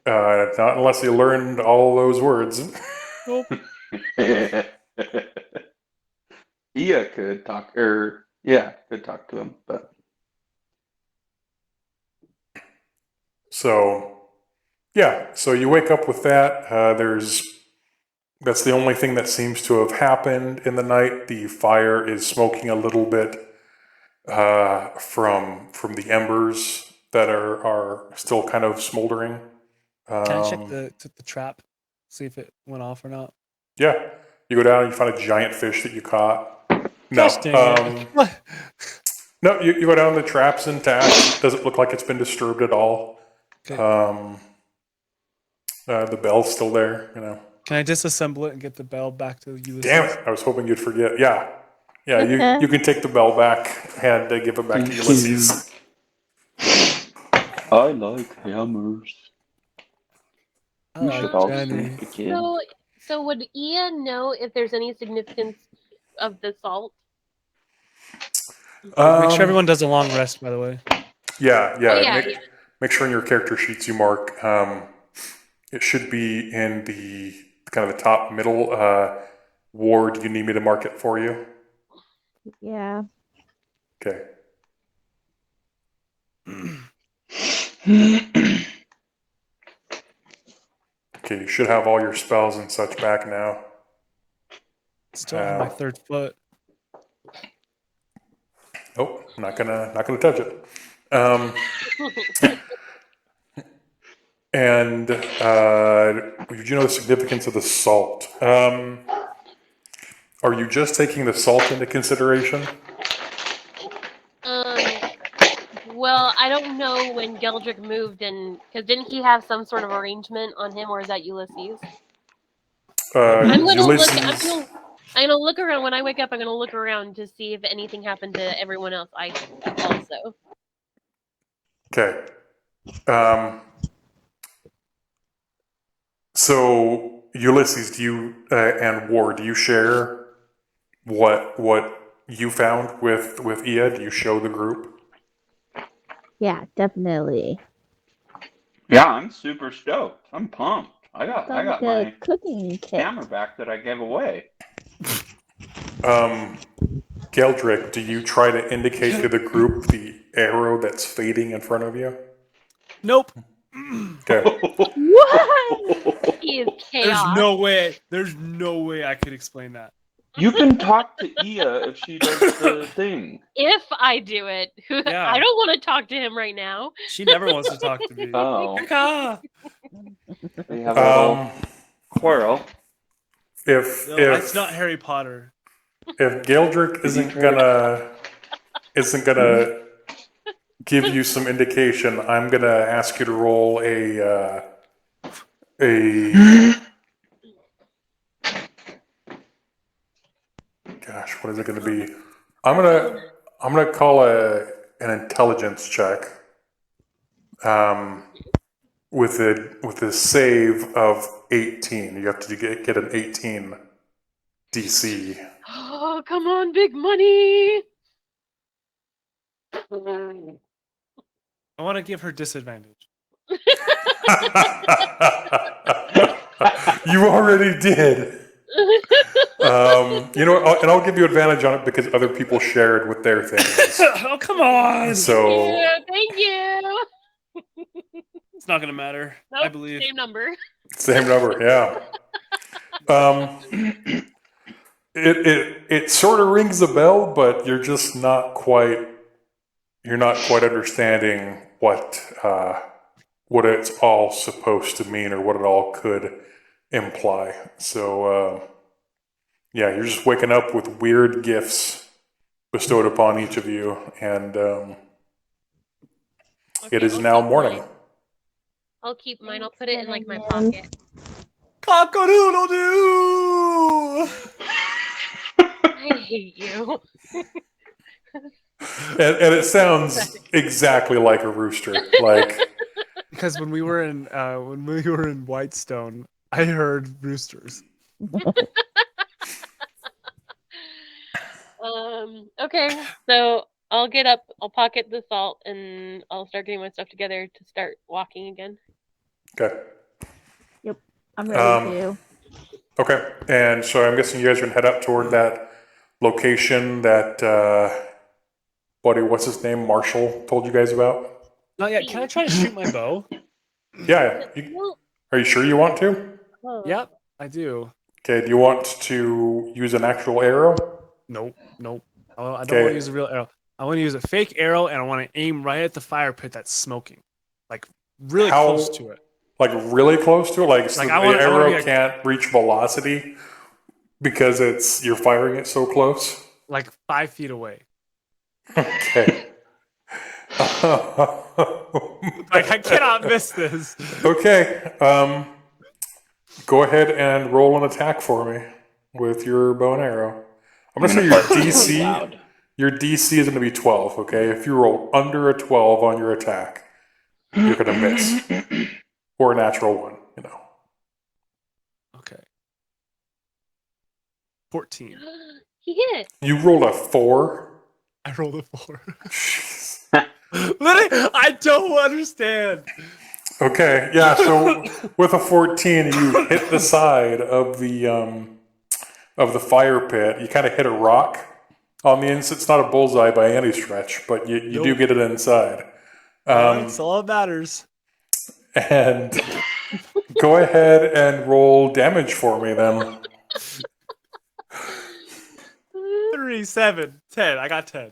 Not unless you learned all those words. Nope. Ia could talk, could talk to him, but So you wake up with that. That's the only thing that seems to have happened in the night. The fire is smoking a little bit from the embers that are still kind of smoldering. Can I check the trap? See if it went off or not? Yeah, you go down and you find a giant fish that you caught. No, Gosh dang it. What? no, you go down, the trap's intact. Doesn't look like it's been disturbed at all. Okay. The bell's still there, you know. Can I disassemble it and get the bell back to Ulysses? Damn it! I was hoping you'd forget. Yeah. You can take the bell back and give it back to Ulysses. I like hammers. I You should like all Jenny. sneak again. So would Ian know if there's any significance of the salt? Make sure everyone does a long rest, by the way. Yeah. Oh, yeah, Make sure in your character sheets you mark. It should be in the kind of the top middle ward. You need me to mark it for you? Yeah. Okay. Okay, you should have all your spells and such back now. Still have my third foot. Nope, not gonna touch it. And did you know the significance of the salt? Are you just taking the salt into consideration? Well, I don't know when Geldrick moved, because didn't he have some sort of arrangement on him, or is that Ulysses? I'm gonna look around when I wake up. I'm gonna look around to see if anything happened to everyone else. I also. Okay. So Ulysses, do you and War, do you share what you found with Ia? Do you show the group? Yeah, definitely. Yeah, I'm super stoked. I'm pumped. I got Sounds like my a cooking kit. hammer back that I gave away. Geldrick, do you try to indicate to the group the arrow that's fading in front of you? Nope. Okay. What? He is There's chaos. no way. There's no way I could explain that. You can talk to Ia if she does the thing. If I do it, Yeah. I don't want to talk to him right now. She never wants to talk to me. Oh, Kaka! they have a little quarrel. If No, if it's not Harry Potter. if Gildrick isn't gonna give you some indication, I'm gonna ask you to roll a gosh, what is it gonna be? I'm gonna call an intelligence check. With a save of 18. You have to get an 18 DC. Oh, come on, big money! I want to give her disadvantage. You already did. You know, and I'll give you advantage on it because other people shared with their things. Oh, come on! So Yeah, thank you. It's not gonna matter. Nope, I believe. same number. same number, yeah. It sort of rings a bell, but you're just not quite. You're not quite understanding what it's all supposed to mean or what it all could imply. So yeah, you're just waking up with weird gifts bestowed upon each of you, and it is I'll now keep morning. mine. I'll keep mine. I'll put it in like my pocket. Cock-a-doodle-doo! I hate you. And it sounds exactly like a rooster. Like Because when we were in Whitestone, I heard roosters. Okay, so I'll get up, I'll pocket the salt, and I'll start getting my stuff together to start walking again. okay. I'm ready to. Okay, and so I'm guessing you guys are gonna head up toward that location that buddy, what's his name, Marshall told you guys about. Not yet. Can I try to shoot my bow? Yeah. Are you sure you want to? Yep, I do. Okay. Do you want to use an actual arrow? Nope. I don't want Okay. to use a real arrow. I want to use a fake arrow, and I want to aim right at the fire pit that's smoking, like really close to it. Like really close to it, like so Like, the I wanna arrow be like- can't reach velocity because you're firing it so close. Like 5 feet away. Okay. Like I cannot miss this. Okay. Go ahead and roll an attack for me with your bow and arrow. I'm gonna say your DC. Loud. Your DC is gonna be 12. Okay. If you roll under a 12 on your attack, you're gonna miss, or a natural one. You know. Okay. 14. He hit. You rolled a 4. I rolled a 4. Literally, I don't understand. Okay, yeah. So with a 14, you hit the side of the fire pit. You kind of hit a rock on the inside. It's not a bullseye by any stretch, but you do Nope. get it inside. That's all that matters. And go ahead and roll damage for me then. 3, 7, 10. I got 10.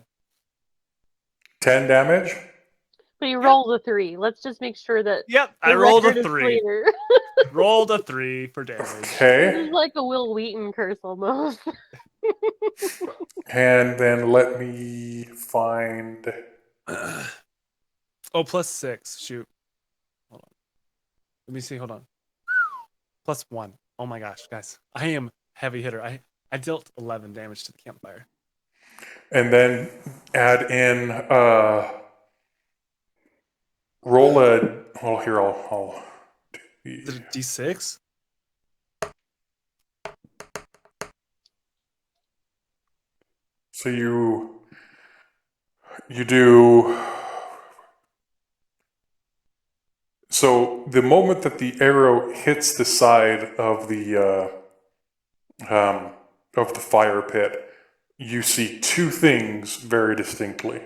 10 damage. But he rolled a 3. Let's just make sure that Yep, the I rolled a record is 3. clear. Rolled a 3 for damage. This Okay, is like a Will Wheaton curse almost. and then let me find. Oh, plus 6. Shoot. Hold on. Let me see. Hold on. Plus 1. Oh my gosh, guys. I am heavy hitter. I dealt 11 damage to the campfire. And then add in roll a. Well, here I'll do Is it a D6? So you do. So the moment that the arrow hits the side of the fire pit, you see two things very distinctly.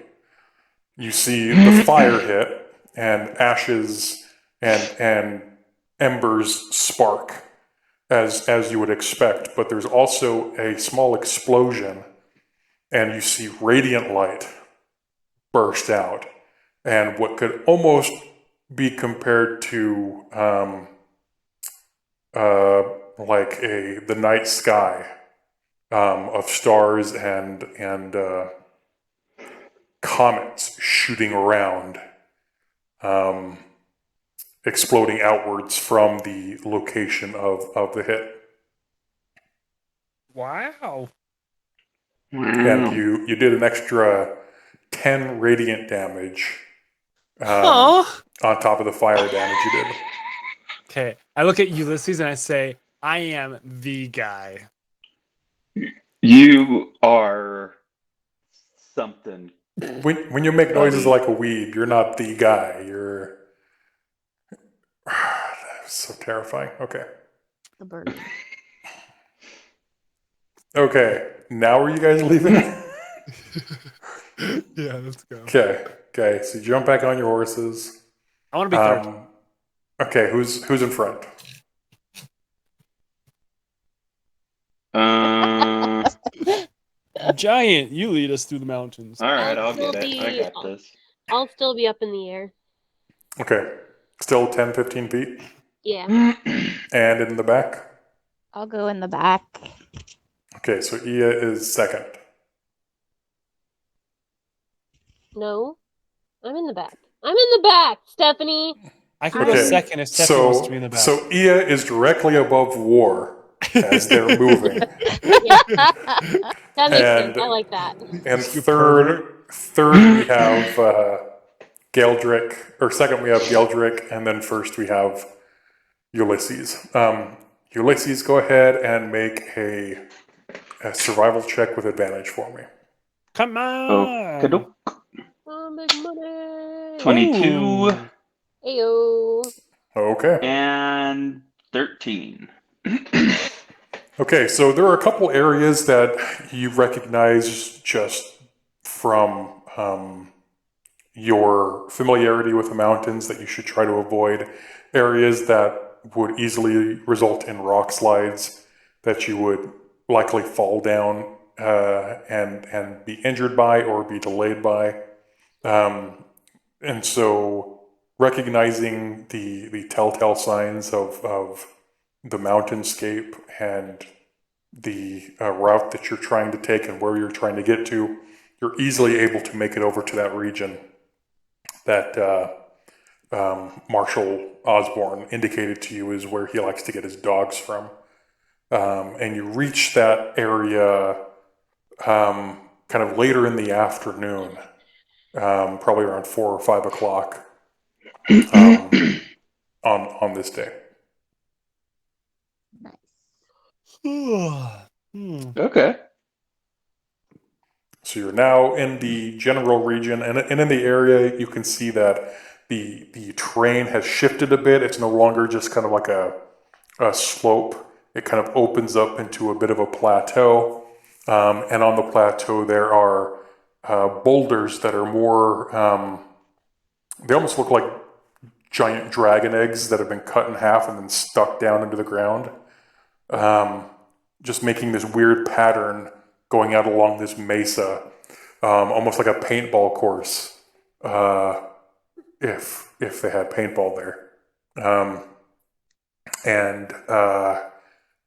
You see the fire hit, and ashes and embers spark, as you would expect, but there's also a small explosion, and you see radiant light burst out, and what could almost be compared to like the night sky of stars and comets shooting around, exploding outwards from the location of the hit. Wow. And Wow. you did an extra 10 radiant damage Huh? on top of the fire damage you did. Okay. I look at Ulysses and I say, I am the guy. You are something. When you make noises Buddy. like a weeb, you're not the guy. You're that's so terrifying. Okay. The bird. Okay. Now are you guys leaving? Yeah, let's go. Okay. So you jump back on your horses. I want to be third. Okay. Who's in front? Giant, you lead us through the mountains. All right, I'll I'll still get it. I be- got this. I'll still be up in the air. Okay. Still 10, 15 feet, Yeah. and in the back. I'll go in the back. Okay. So Ia is second. No. I'm in the back. I'm in the back, Stephanie. I can go Okay, second if Stephanie wants to be in the back. So Ia is directly above War as they're moving. That makes And- sense. I like that. And You third we have Geldrick, or second we have Geldrick, and then first we have Ulysses. Ulysses, go ahead and make a survival check with advantage for me. Come on. Okay. Oh, big money. 22 Ooh. Ayo. Okay. and 13. Okay, so there are a couple areas that you recognize just from your familiarity with the mountains that you should try to avoid. Areas that would easily result in rock slides that you would likely fall down and be injured by or be delayed by. And so recognizing the telltale signs of the mountainscape and the route that you're trying to take and where you're trying to get to, you're easily able to make it over to that region that Marshal Osborne indicated to you is where he likes to get his dogs from. And you reach that area kind of later in the afternoon, probably around 4 or 5 o'clock on this day. Okay. So you're now in the general region, and in the area, you can see that the terrain has shifted a bit. It's no longer just kind of like a slope. It kind of opens up into a bit of a plateau, and on the plateau there are boulders that are more. They almost look like giant dragon eggs that have been cut in half and then stuck down into the ground, just making this weird pattern going out along this mesa, almost like a paintball course, if they had paintball there, and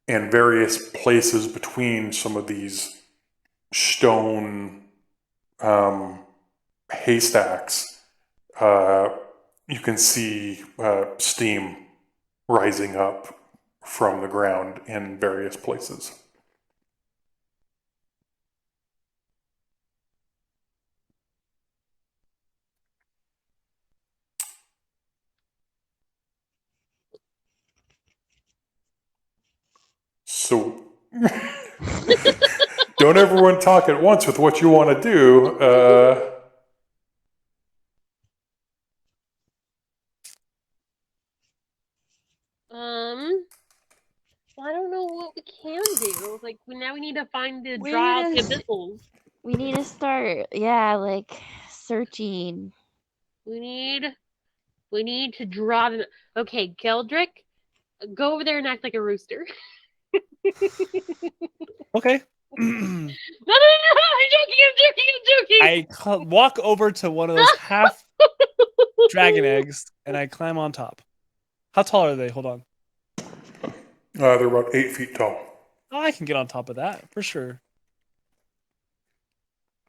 in various places between some of these stone haystacks, you can see steam rising up from the ground in various places. So, don't everyone talk at once with what you want to do. I don't know what we can do. Like, now we need to find the We draw out need the to- abyssals. We need to start, like searching. We need to draw them. Okay, Geldrick, Go over there and act like a rooster. Okay. No, I'm joking. I walk over to one of those half dragon eggs and I climb on top. How tall are they? Hold on. They're about 8 feet tall. Oh, I can get on top of that for sure.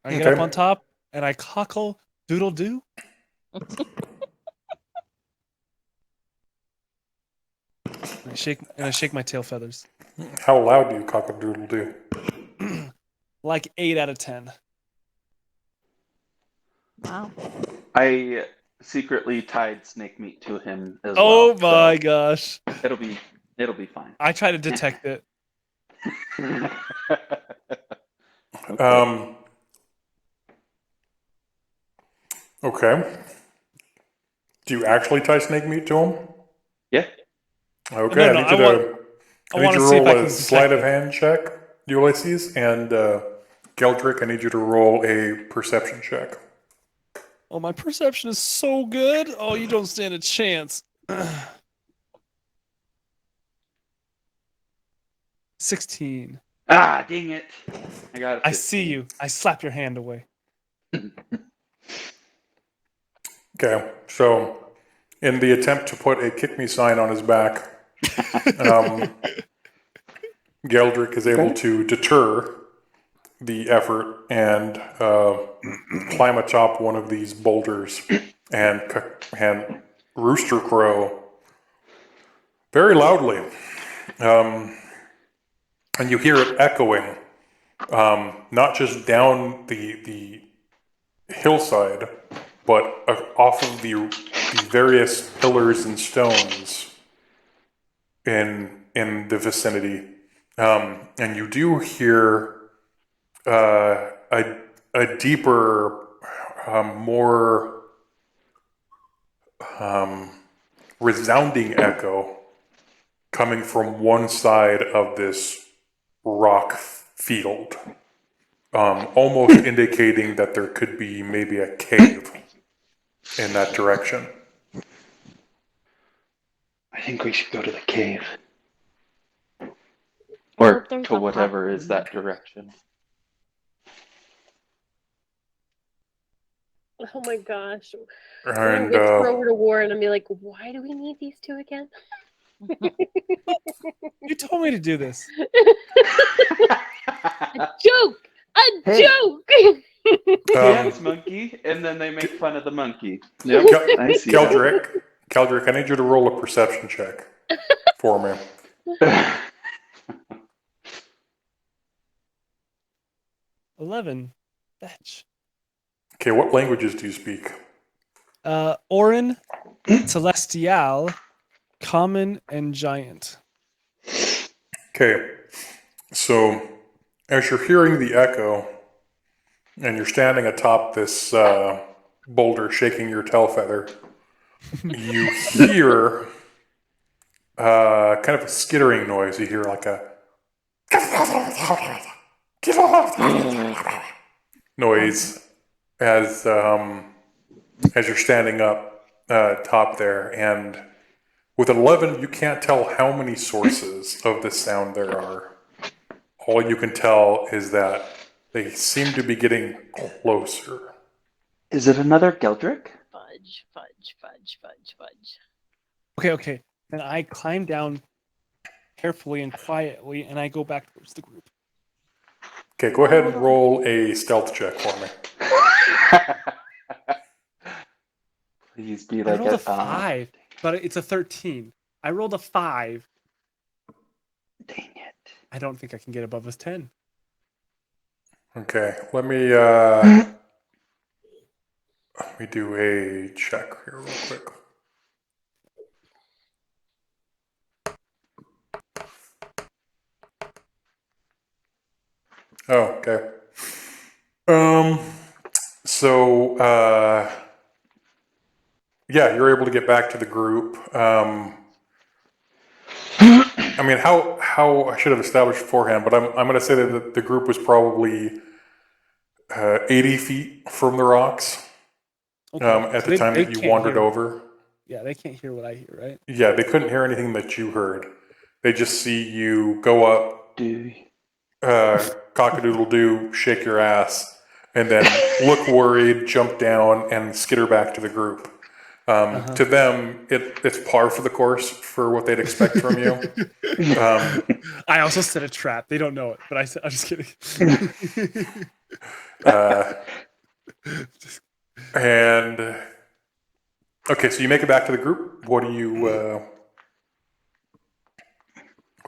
I get up on top and I cockle doodle doo. I shake my tail feathers. How loud do you cock-a-doodle-doo? Like 8 out of 10. Wow. I secretly tied snake meat to him as Oh well. my so gosh. it'll be fine. I try to detect it. Okay. Do you actually tie snake meat to him? Yeah. Okay, No, I no, need you to see if I roll can a sleight of detect it. hand check, Ulysses, and Geldrick, I need you to roll a perception check. Oh, my perception is so good. Oh, you don't stand a chance. 16. Ah, dang it! I got it. I see you. I slap your hand away. Okay, so in the attempt to put a kick me sign on his back, Geldrick is able to deter the effort and climb atop one of these boulders and rooster crow very loudly. And you hear it echoing, not just down the hillside, but off of the various pillars and stones in the vicinity. And you do hear a deeper, more resounding echo coming from one side of this rock field, almost indicating that there could be maybe a cave in that direction. I think we should go to the cave. I Or hope there's to a whatever is hot that direction. Oh my gosh. I'm gonna And whisper over to Warren and be like, why do we need these two again? You told me to do this. A joke! A Hey. joke! Dance monkey, and then they make fun of the monkey. Yep, I see Keldrick, I need you to roll a perception check for me. that. 11. Fetch. Okay, what languages do you speak? Orin, Celestial, Common, and Giant. Okay, so as you're hearing the echo and you're standing atop this boulder shaking your tail feather, you hear kind of a skittering noise. You hear like a noise as you're standing up top there, and with 11, you can't tell how many sources of the sound there are. All you can tell is that they seem to be getting closer. Is it another Geldrick? Fudge, fudge, fudge, fudge, fudge. Okay. And I climb down carefully and quietly, and I go back towards the group. Okay, go ahead and roll a stealth check for me. Please be I like rolled a 5, but it's a 13. I rolled a 5. Dang it. I don't think I can get above a 10. Okay, let me do a check here real quick. Oh, okay. So, yeah, you're able to get back to the group. I mean, how I should have established beforehand, but I'm going to say that the group was probably 80 feet from the rocks Okay. at So the time they that you can't wandered hear me. over. Yeah, they can't hear what I hear, right? Yeah, they couldn't hear anything that you heard. They just see you go up, Do cock-a-doodle-doo, shake your ass, and then look worried, jump down, and skitter back to the group. To them, it's par for the course for what they'd expect from you. I also set a trap. They don't know it, but I'm just kidding. And okay, so you make it back to the group. What do you?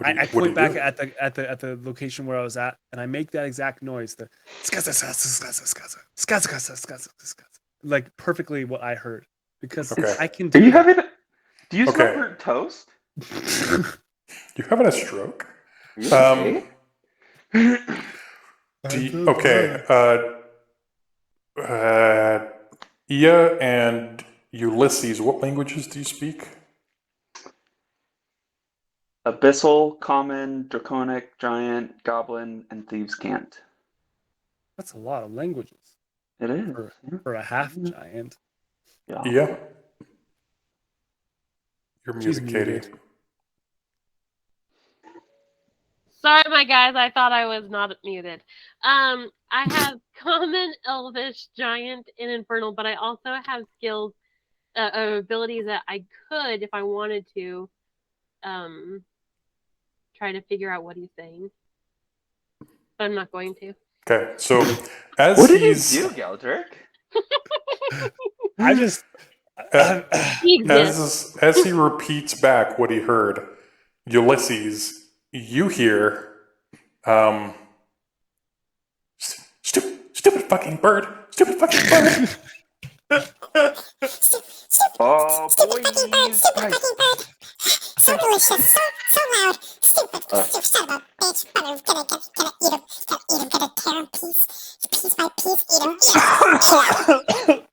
I point back at the location where I was at, and I make that exact noise. The like perfectly what I heard because Okay. I can Are do you that. having? Do you smell Okay. burnt toast? You having a stroke? Are you okay? Okay. Ia and Ulysses, what languages do you speak? Abyssal, Common, Draconic, Giant, Goblin, and Thieves' Cant. That's a lot of languages It is. for a half giant. Yeah. Ia? You're She's muted, Katie. muted. Sorry, my guys. I thought I was not muted. I have Common, Elvish, Giant, and Infernal, but I also have skills, abilities that I could, if I wanted to, try to figure out what he's saying. But I'm not going to. Okay, so as What did you he's do, Galdrick? I just He exists. as he repeats back what he heard, Ulysses, you hear, stupid fucking bird, stupid fucking bird. Oh, boys! So delicious, so loud, stupid, you son of a bitch. But I'm gonna eat him, gonna tear him piece by piece, eat him.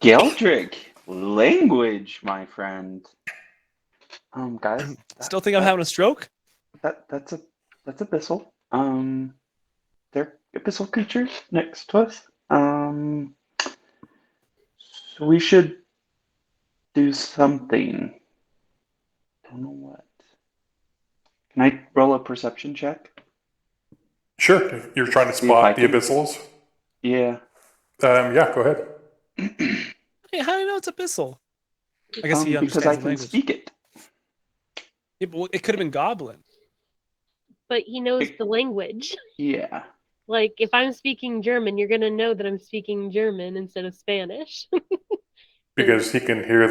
Galdrick, language, my friend. Guys, still think I'm having a stroke. that's abyssal. They're abyssal creatures next to us. So we should do something. Don't know what. Can I roll a perception check? Sure, you're trying to See if I spot the can- abyssals. Yeah. Yeah, go ahead. Hey, how do you know it's abyssal? I guess he Because understands I the can language. speak it. Yeah, but it could have been goblin. But he knows the language. Yeah. Like, if I'm speaking German, you're going to know that I'm speaking German instead of Spanish. Because he can hear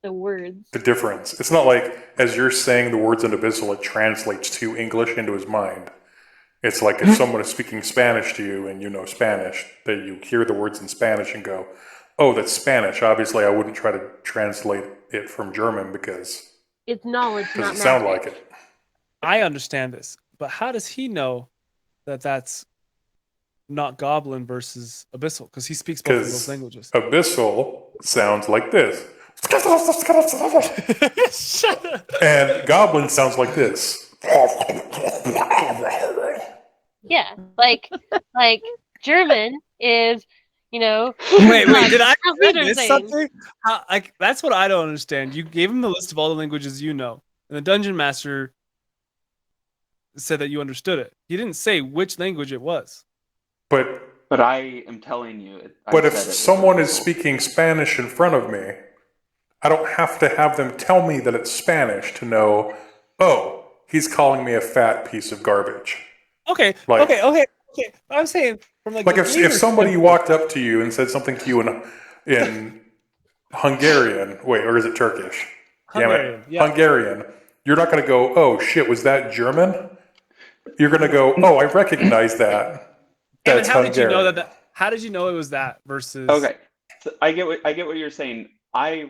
The words. the difference. It's not like as you're saying the words in abyssal, it translates to English into his mind. It's like if someone is speaking Spanish to you and you know Spanish, that you hear the words in Spanish and go, oh, that's Spanish. Obviously, I wouldn't try to translate it from German because It's knowledge, it not doesn't sound magic. like it. I understand this, but how does he know that that's not goblin versus abyssal? Because he speaks both of those Because languages. abyssal sounds like this. Shut up. And goblin sounds like this. Yeah, like German is, Wait, did I That's miss saying. something? That's what I don't understand. You gave him the list of all the languages you know, and the dungeon master said that you understood it. He didn't say which language it was. But I am telling you. if someone is speaking Spanish in front of me, I don't have to have them tell me that it's Spanish to know, oh, he's calling me a fat piece of garbage. Okay. Like- Okay. I'm saying from Like if somebody walked up to you and said something to you in Hungarian, or is it Turkish? Hungarian, Damn it. yeah. Hungarian, you're not going to go, oh shit, was that German? You're going to go, oh, I recognize that. That's how did you know Hungarian. how did you know it was that versus Okay, so I get what you're saying. I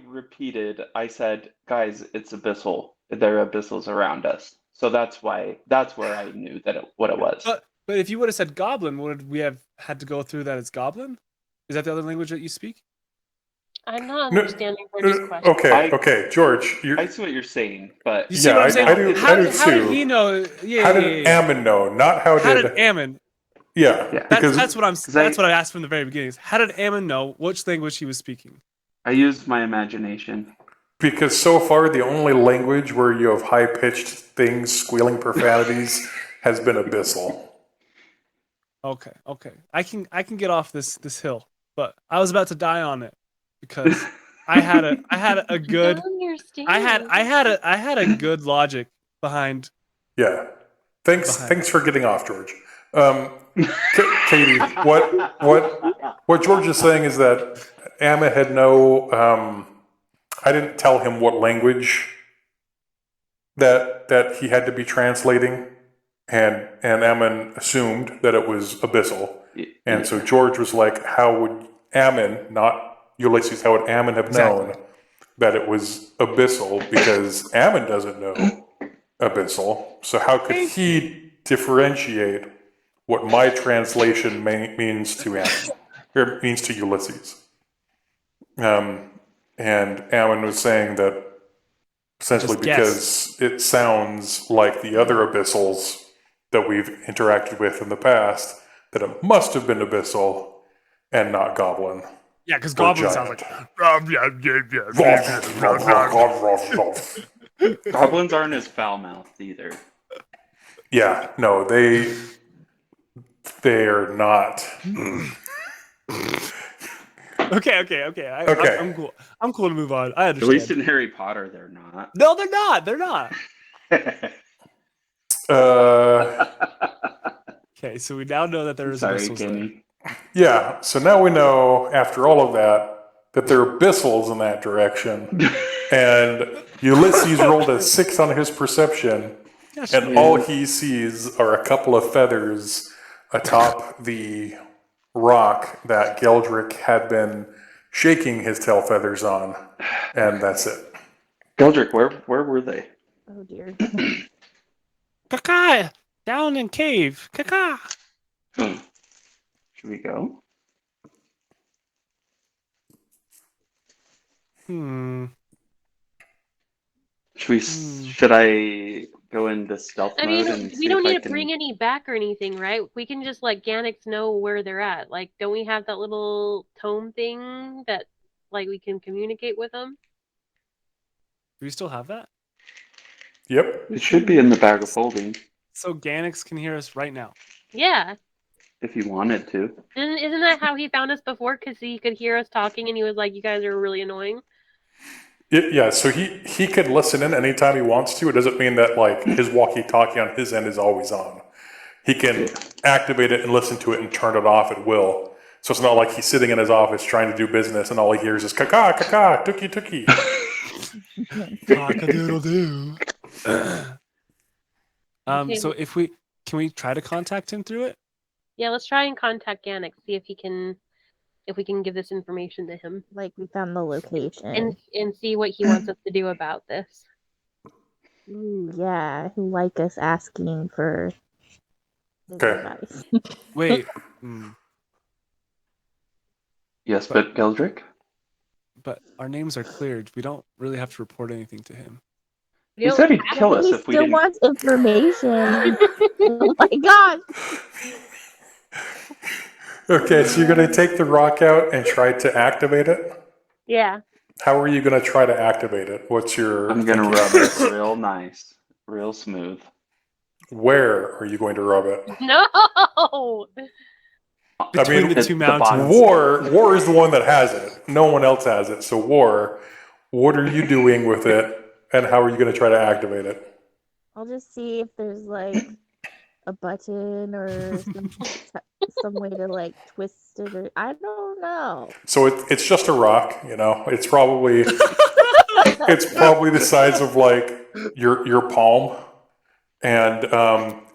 said, guys, it's abyssal. There are abyssals around us, so that's where I knew what it was. But if you would have said goblin, would we have had to go through that as goblin? Is that the other language that you speak? I'm not No, understanding Bridget's question. Okay, George. I see what you're saying, but You see Yeah, what I'm saying? I do How too. did he know? Yeah, How did Ammon know? Not how did Ammon? Yeah, because That's what I asked from the very beginning. Is how did Ammon know which language he was speaking? I used my imagination. Because so far, the only language where you have high pitched things, squealing profanities, has been abyssal. Okay. I can get off this hill, but I was about to die on it because I had a good Down your stairs. I had a good logic behind. Yeah. Thanks for getting off, George. Katie, what George is saying is that Amma had no. I didn't tell him what language that he had to be translating, and Ammon assumed that it was abyssal, and so George was like, "How would Ammon, not Ulysses, how would Ammon have known that it was abyssal? Because Ammon doesn't know abyssal, so how could he differentiate what my translation means to Ammon, or means to Ulysses?" And Ammon was saying that essentially because it sounds like the other abyssals that we've interacted with in the past, that it must have been abyssal and not goblin. Yeah, because goblin sounds like. Goblins aren't as foul-mouthed either. Yeah, no, they are not. Okay. Okay. I'm cool. I'm cool to move on. I At understand. least in Harry Potter, they're not. No, they're not. They're not. Okay, so we now know that there is Sorry, abyssals there. Kenny. Yeah, so now we know, after all of that there are abyssals in that direction. And Ulysses rolled a 6 on his perception, and all he sees are a couple of feathers atop the rock that Geldrick had been shaking his tail feathers on, and that's it. Geldrick, where were they? Oh dear. Kaka! Down in cave. Kaka! Should we go? Should I go into stealth I mode mean, and we see don't if I need to can... bring any back or anything, right? We can just let Ganix know where they're at. Like, don't we have that little tome thing that, like, we can communicate with them? Do we still have that? Yep. It should be in the bag of holding. So Ganix can hear us right now. Yeah. If you wanted to. Isn't that how he found us before? Because he could hear us talking and he was like, you guys are really annoying. Yeah, so he could listen in anytime he wants to. It doesn't mean that like his walkie-talkie on his end is always on. He can activate it and listen to it and turn it off at will. So it's not like he's sitting in his office trying to do business and all he hears is kaka, kaka, tookie, tookie. Cock-a-doodle-doo. Okay. So can we try to contact him through it? Yeah, let's try and contact Ganix, see if we can give this information to him. Like we found the location. And see what he wants us to do about this. Ooh, yeah, who like us asking for his advice. Wait. Yes, but Geldrick? But our names are cleared. We don't really have to report anything to him. He said he'd kill us if we didn't. He still wants information. Oh my god. Okay, so you're going to take the rock out and try to activate it? Yeah. How are you going to try to activate it? What's your... I'm going to rub it real nice, real smooth. Where are you going to rub it? No! Between the two mountains. War is the one that has it. No one else has it. So War, what are you doing with it, and how are you going to try to activate it? I'll just see if there's like a button or some way to like twist it. Or I don't know. So it's just a rock, you know. It's probably the size of like your palm, and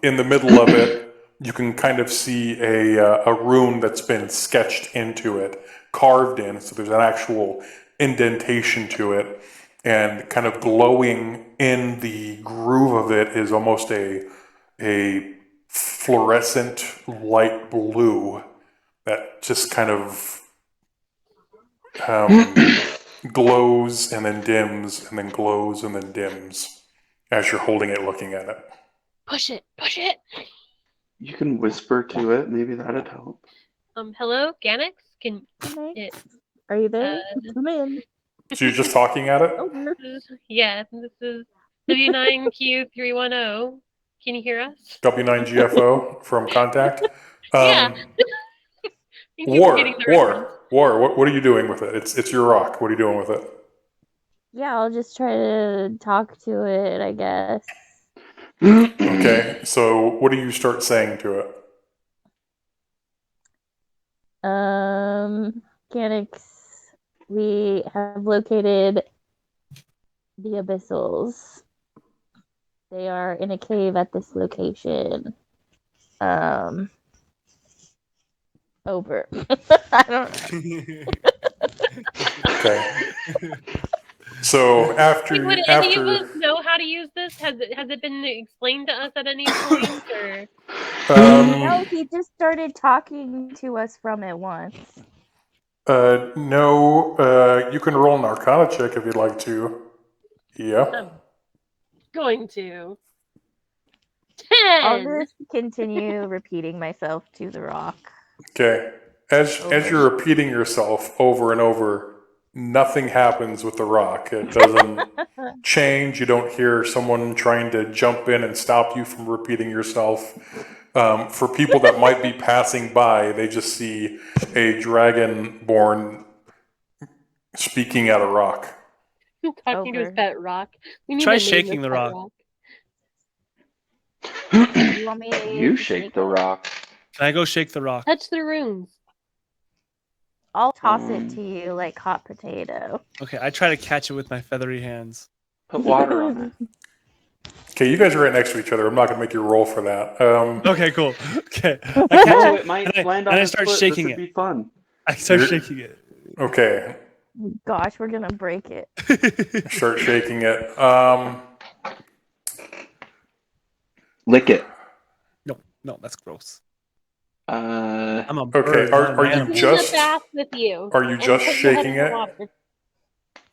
in the middle of it, you can kind of see a rune that's been sketched into it, carved in. So there's an actual indentation to it, and kind of glowing in the groove of it is almost a fluorescent light blue that just kind of glows and then dims and then glows and then dims as you're holding it, looking at it. Push it! Push it! You can whisper to it. Maybe that'd help. Hello, Ganix? Can Can I it... Are you there? Come in. So you're just talking at it? Over. Yeah, this is W9Q310. Can you hear us? W9GFO from Contact. Yeah. Thank you for getting the reference. War. What are you doing with it? It's your rock. What are you doing with it? Yeah, I'll just try to talk to it, I guess. Okay, so what do you start saying to it? Mechanics, we have located the abyssals. They are in a cave at this location. Over. I don't know. Okay. So Would any of us know how to use this? Has it been explained to us at any point, or? No, he just started talking to us from it once. No, you can roll an Arcana check if you'd like to. Yeah. I'm going to. I'll 10! just continue repeating myself to the rock. Okay. As you're repeating yourself over and over, nothing happens with the rock. It doesn't change. You don't hear someone trying to jump in and stop you from repeating yourself. For people that might be passing by, they just see a dragonborn speaking at a rock. Talking to his Over. pet rock. We need Try to name shaking this the pet rock. You want me to You shake the it? rock. Can I go shake the rock? Touch the runes. I'll toss it to you like hot potato. Okay, I try to catch it with my feathery hands. Put water on it. Okay, you guys are right next to each other. I'm not going to make you roll for that. Okay, cool. Okay, I Oh, catch it it might and land I on his start foot. shaking This would it. be fun. I start You're- shaking it. Okay, Gosh, we're gonna break it. start shaking it. Lick it. No, that's gross. Uh, I'm a Okay, bird. are not an you animal. Take a just- bath with you. are you and just put your head shaking in the it? water.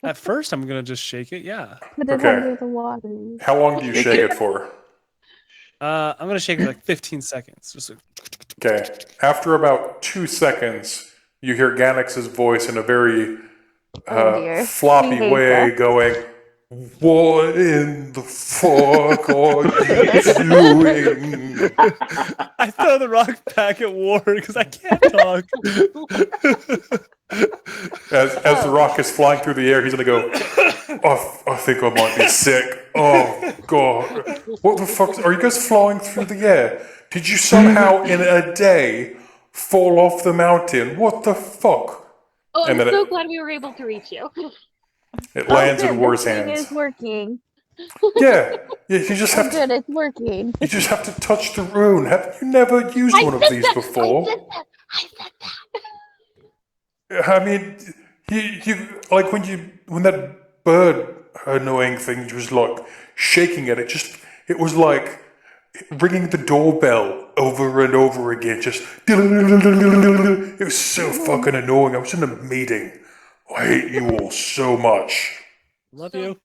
At first, I'm gonna just shake it. Yeah. Put it Okay. under the water. How long do you Shake shake it. it for? I'm gonna shake it like 15 seconds. Just like, Okay. After about 2 seconds, you hear Ganix's voice in a very Oh dear. floppy He hates way us. going, "What in the fuck are you doing?" I throw the rock back at Ward because I can't talk. As the rock is flying through the air, he's gonna go, I think I might be sick. Oh, God. What the fuck? Are you guys flying through the air? Did you somehow, in a day, fall off the mountain? What the fuck? Oh, I'm And then so it- glad we were able to reach you. It lands good, in War's this thing hands. is working. Yeah, you just Oh have good, to. it's working. You just have to touch the rune. Have you never used one of these before? I said that. I mean, you like when that bird annoying thing was like shaking it. It was like ringing the doorbell over and over again. Just it was so fucking annoying. I was in a meeting. I hate you all so much. Love you.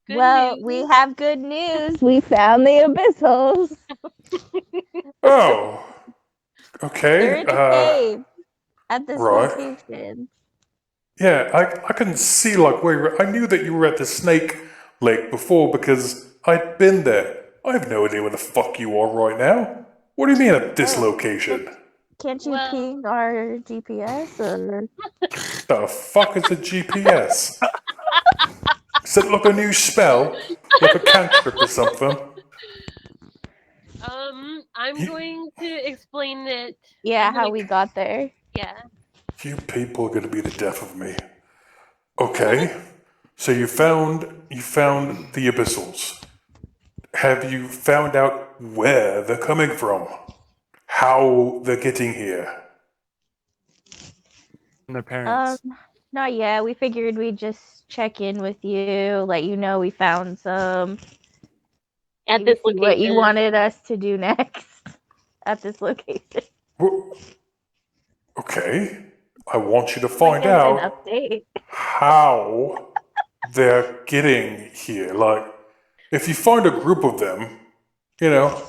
Good Well, news. we have good news. We found the abyssals. Oh, They're okay. in a cave at this right. location. Yeah, I couldn't see like where you were. I knew that you were at the Snake Lake before because I'd been there. I have no idea where the fuck you are right now. What do you mean at this Oh. location? Can't you Well- ping our GPS or? The fuck is a GPS? Is it like a new spell? Like a cantrip or something? I'm going to explain it. Yeah, I'm how gonna- we got there. Yeah. You people are gonna be the death of me. Okay. So you found the abyssals. Have you found out where they're coming from? How they're getting here? And their parents. Not yet. We figured we'd just check in with you, let you know we found some. At maybe this see what you location. wanted us to do next at this location. Wha- Okay. I want you to find Like as an out update. how they're getting here. Like, if you find a group of them, you know,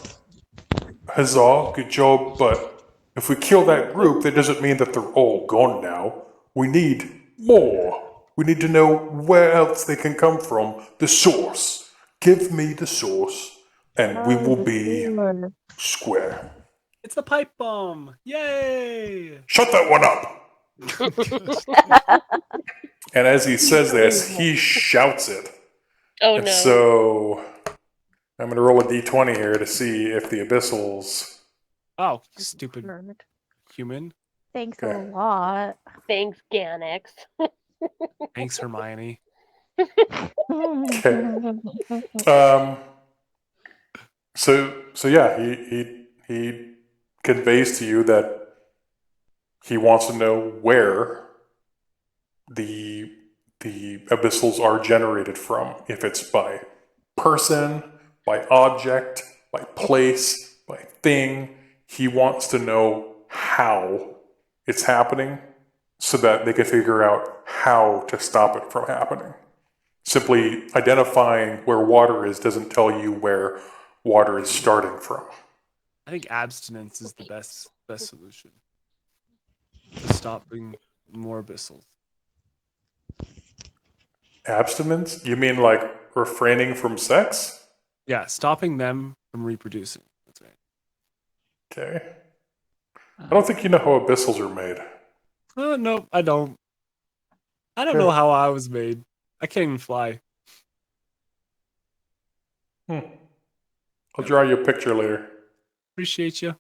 huzzah, good job. But if we kill that group, that doesn't mean that they're all gone now. We need more. We need to know where else they can come from. The source. Give me the source, and we will be square. It's the pipe bomb! Yay! Shut that one up! And as he says this, he shouts it. Oh And no. so I'm going to roll a d20 here to see if the abyssals. Oh, stupid Nerd. human. Thanks Okay. a lot. Thanks, Ganix. Thanks, Hermione. Okay. So yeah, he conveys to you that he wants to know where the abyssals are generated from. If it's by person, by object, by place, by thing. He wants to know how it's happening so that they can figure out how to stop it from happening. Simply identifying where water is doesn't tell you where water is starting from. I think abstinence is the best solution. To stopping more abyssals. Abstinence? You mean like refraining from sex? Yeah, stopping them from reproducing. That's right. Okay. I don't think you know how abyssals are made. No, I don't. I don't know how I was made. I can't even fly. I'll draw you a picture later. Appreciate you.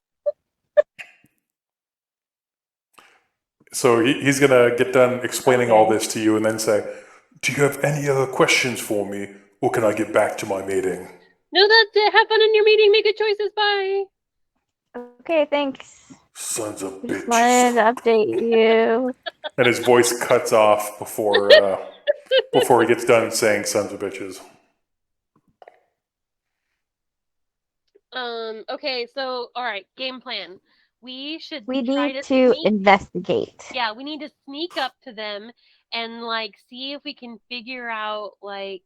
So he's going to get done explaining all this to you and then say, do you have any other questions for me, or can I get back to my meeting? No, that's it. Have fun in your meeting. Make good choices. Bye. Okay, thanks. Sons of Just bitches. wanted to update you. And his voice cuts off before he gets done saying sons of bitches. Okay, so all right, game plan. We We try need to to sneak. investigate. Yeah, we need to sneak up to them and like see if we can figure out like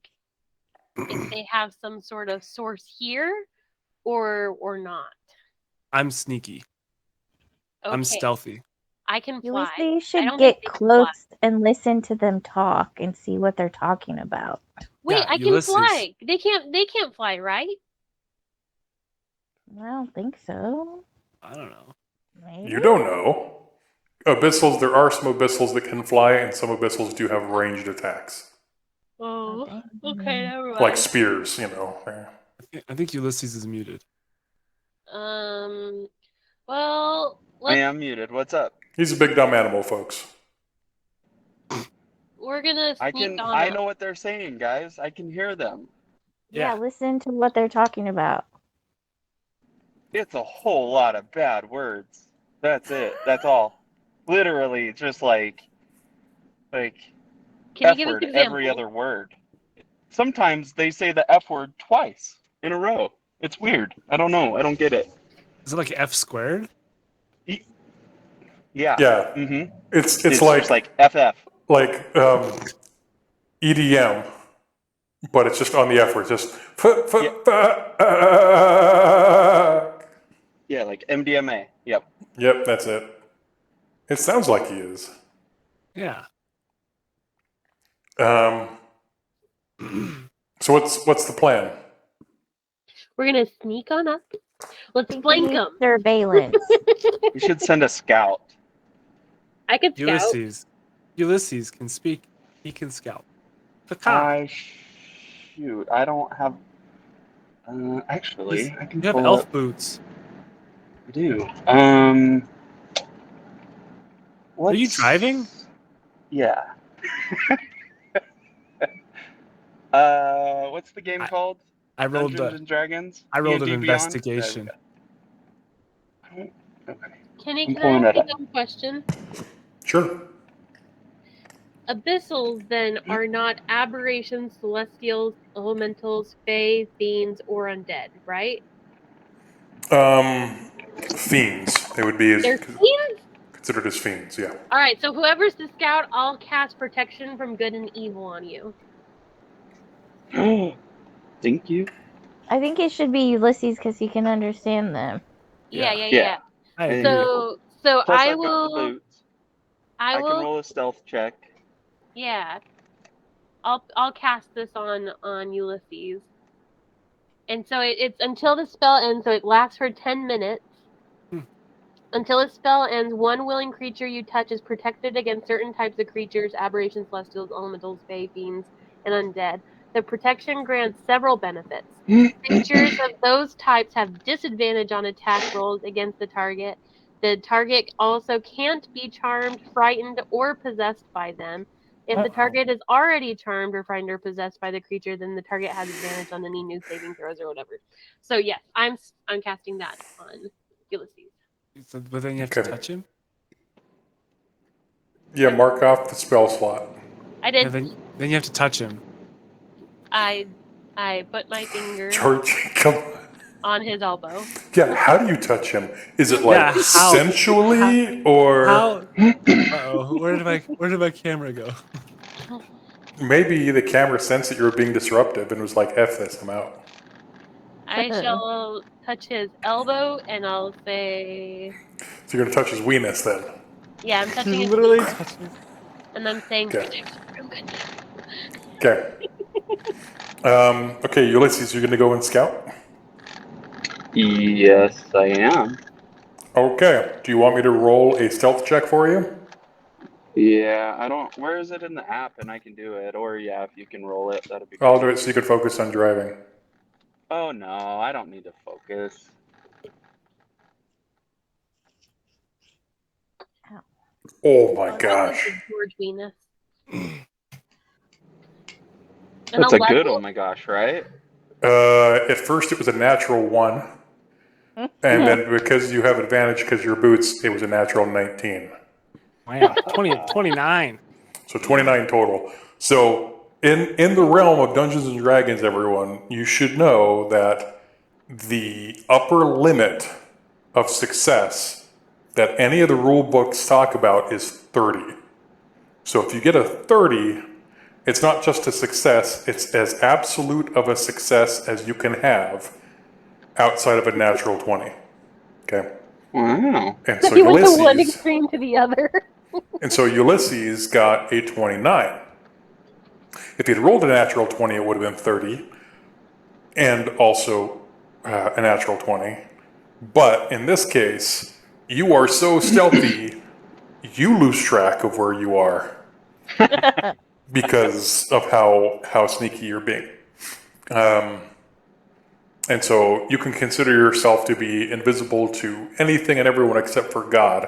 if they have some sort of source here or not. I'm sneaky. Okay. I'm stealthy. I can fly. Ulysses I should don't get think they can close fly. and listen to them talk and see what they're talking about. Wait, Yeah, I can Ulysses. fly. They can't fly, right? I don't think so. I don't know. Maybe. You don't know. Abyssals, there are some abyssals that can fly, and some abyssals do have ranged attacks. Oh, dang. okay, never mind. Like spears, you know. I think Ulysses is muted. Well, I am muted. What's up? He's a big dumb animal, folks. we're gonna sneak on I up. know what they're saying, guys. I can hear them. Yeah, Yeah. listen to what they're talking about. It's a whole lot of bad words. That's it. That's all. Literally, just like Can you F give us word an every example? other word. Sometimes they say the F word twice in a row. It's weird. I don't know. I don't get it. Is it like F squared? Yeah. Yeah. Mm-hmm. It's It's like just like FF. like EDM, but it's just on the F word. Just Yeah, like MDMA. Yep. Yep, that's it. It sounds like he is. Yeah. So what's the plan? We're gonna sneak on up. Let's flank them. Surveillance. We should send a scout. I could scout. Ulysses can speak. He can scout. Paka. Shoot, I don't have. Actually, I can You have pull elf up. boots. I do. Are you driving? Yeah. What's the game called? I rolled Dungeons and Dragons. I rolled an D&D Beyond? investigation. There we go. Okay. Kenny, I'm can pulling I it ask up. you a dumb question? Sure. Abyssals then are not aberrations, celestials, elementals, fae, fiends, or undead, right? Fiends. They would be They're fiends? considered as fiends. Yeah. Alright, so whoever's the scout, I'll cast protection from good and evil on you. Thank you. I think it should be Ulysses because he can understand them. Yeah. I agree. So Plus, I I've got the will boots. I can roll a stealth check. Yeah. I'll cast this on Ulysses. And so it's until the spell ends, so it lasts for 10 minutes. Until its spell ends, one willing creature you touch is protected against certain types of creatures, aberrations, celestials, elementals, fae, fiends, and undead. The protection grants several benefits. Creatures of those types have disadvantage on attack rolls against the target. The target also can't be charmed, frightened, or possessed by them. If the target is already charmed or frightened or possessed by the creature, then the target has advantage on any new saving throws or whatever. So yes, I'm casting that on Ulysses. So, but then you have to touch him. Yeah, mark off the spell slot. I Yeah, did. then you have to touch him. I put my finger George, come on. on his elbow. Yeah, how do you touch him? Is it like Yeah, how? sensually or How? Uh-oh. Where did my camera go? maybe the camera sensed that you were being disruptive and was like, F this, I'm out. I shall touch his elbow and I'll say, So you're gonna touch his weenus then. yeah, I'm touching his Literally wiener, touching. and I'm saying Okay. protection from goodness. Okay. Okay, Ulysses, you're gonna go and scout? Yes, I am. Okay. Do you want me to roll a stealth check for you? Yeah, I don't. Where is it in the app? And I can do it. Or yeah, if you can roll it, that'd be great. I'll do it so you can focus on driving. Oh no, I don't need to focus. Oh my That gosh. was George Venus. That's a good oh my gosh, right? At first it was a natural 1. And then because you have advantage because your boots, it was a natural 19. Wow, 29. So 29 total. So in the realm of Dungeons and Dragons, everyone, you should know that the upper limit of success that any of the rule books talk about is 30. So if you get a 30, it's not just a success, it's as absolute of a success as you can have outside of a natural 20. Okay? Wow. And so He went from one Ulysses, extreme to the other. and so Ulysses got a 29. If he'd rolled a natural 20, it would have been 30, and also a natural 20. But in this case, you are so stealthy, you lose track of where you are because of how sneaky you're being. And so you can consider yourself to be invisible to anything and everyone except for God.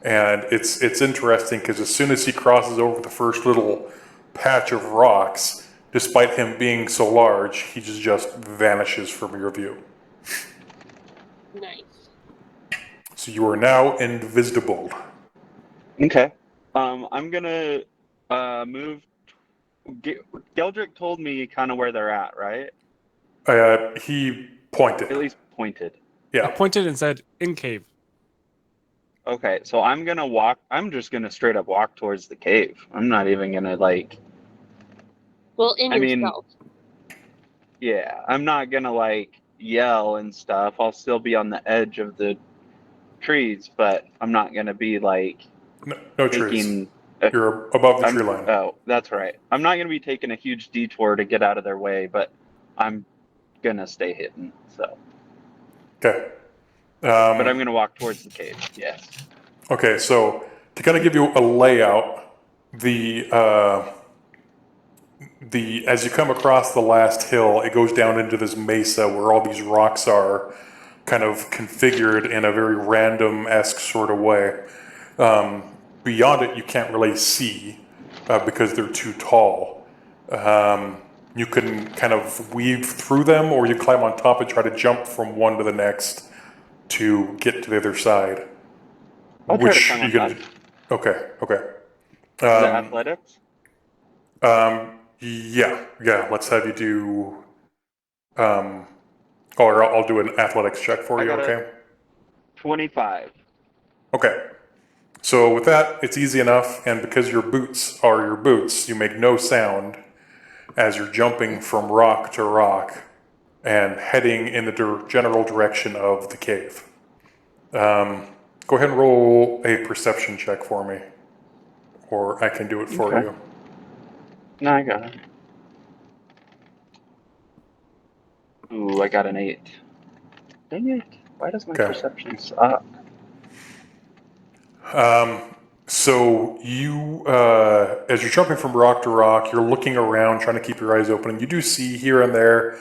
And it's interesting because as soon as he crosses over the first little patch of rocks, despite him being so large, he just vanishes from your view. Nice. So you are now invisible. Okay. I'm gonna move. Geldrick told me kind of where they're at, right? He pointed. At least pointed. I Yeah. pointed and said, in cave. Okay, so I'm gonna walk. I'm just gonna straight up walk towards the cave. I'm not even gonna like. Well, in I mean, yourself. yeah, I'm not gonna like yell and stuff. I'll still be on the edge of the trees, but I'm not gonna be like No trees. taking. You're above the tree line. Oh, that's right. I'm not gonna be taking a huge detour to get out of their way, but I'm gonna stay hidden. So, Okay. but I'm gonna walk towards the cave. Yes. Okay, so to kind of give you a layout, the as you come across the last hill, it goes down into this mesa where all these rocks are kind of configured in a very random-esque sort of way. Beyond it, you can't really see because they're too tall. You can kind of weave through them, or you climb on top and try to jump from one to the next to get to the other side. I'll try to climb on top. Okay. Is it athletics? Yeah. Let's have you do. Or I'll do an athletics check for you. Okay. 25. Okay. So with that, it's easy enough, and because your boots are your boots, you make no sound as you're jumping from rock to rock and heading in the general direction of the cave. Go ahead and roll a perception check for me, or I can do it for you. No, I got it. Ooh, I got an 8. Dang it. Why does my Okay. perception suck? So you, as you're jumping from rock to rock, you're looking around, trying to keep your eyes open, and you do see here and there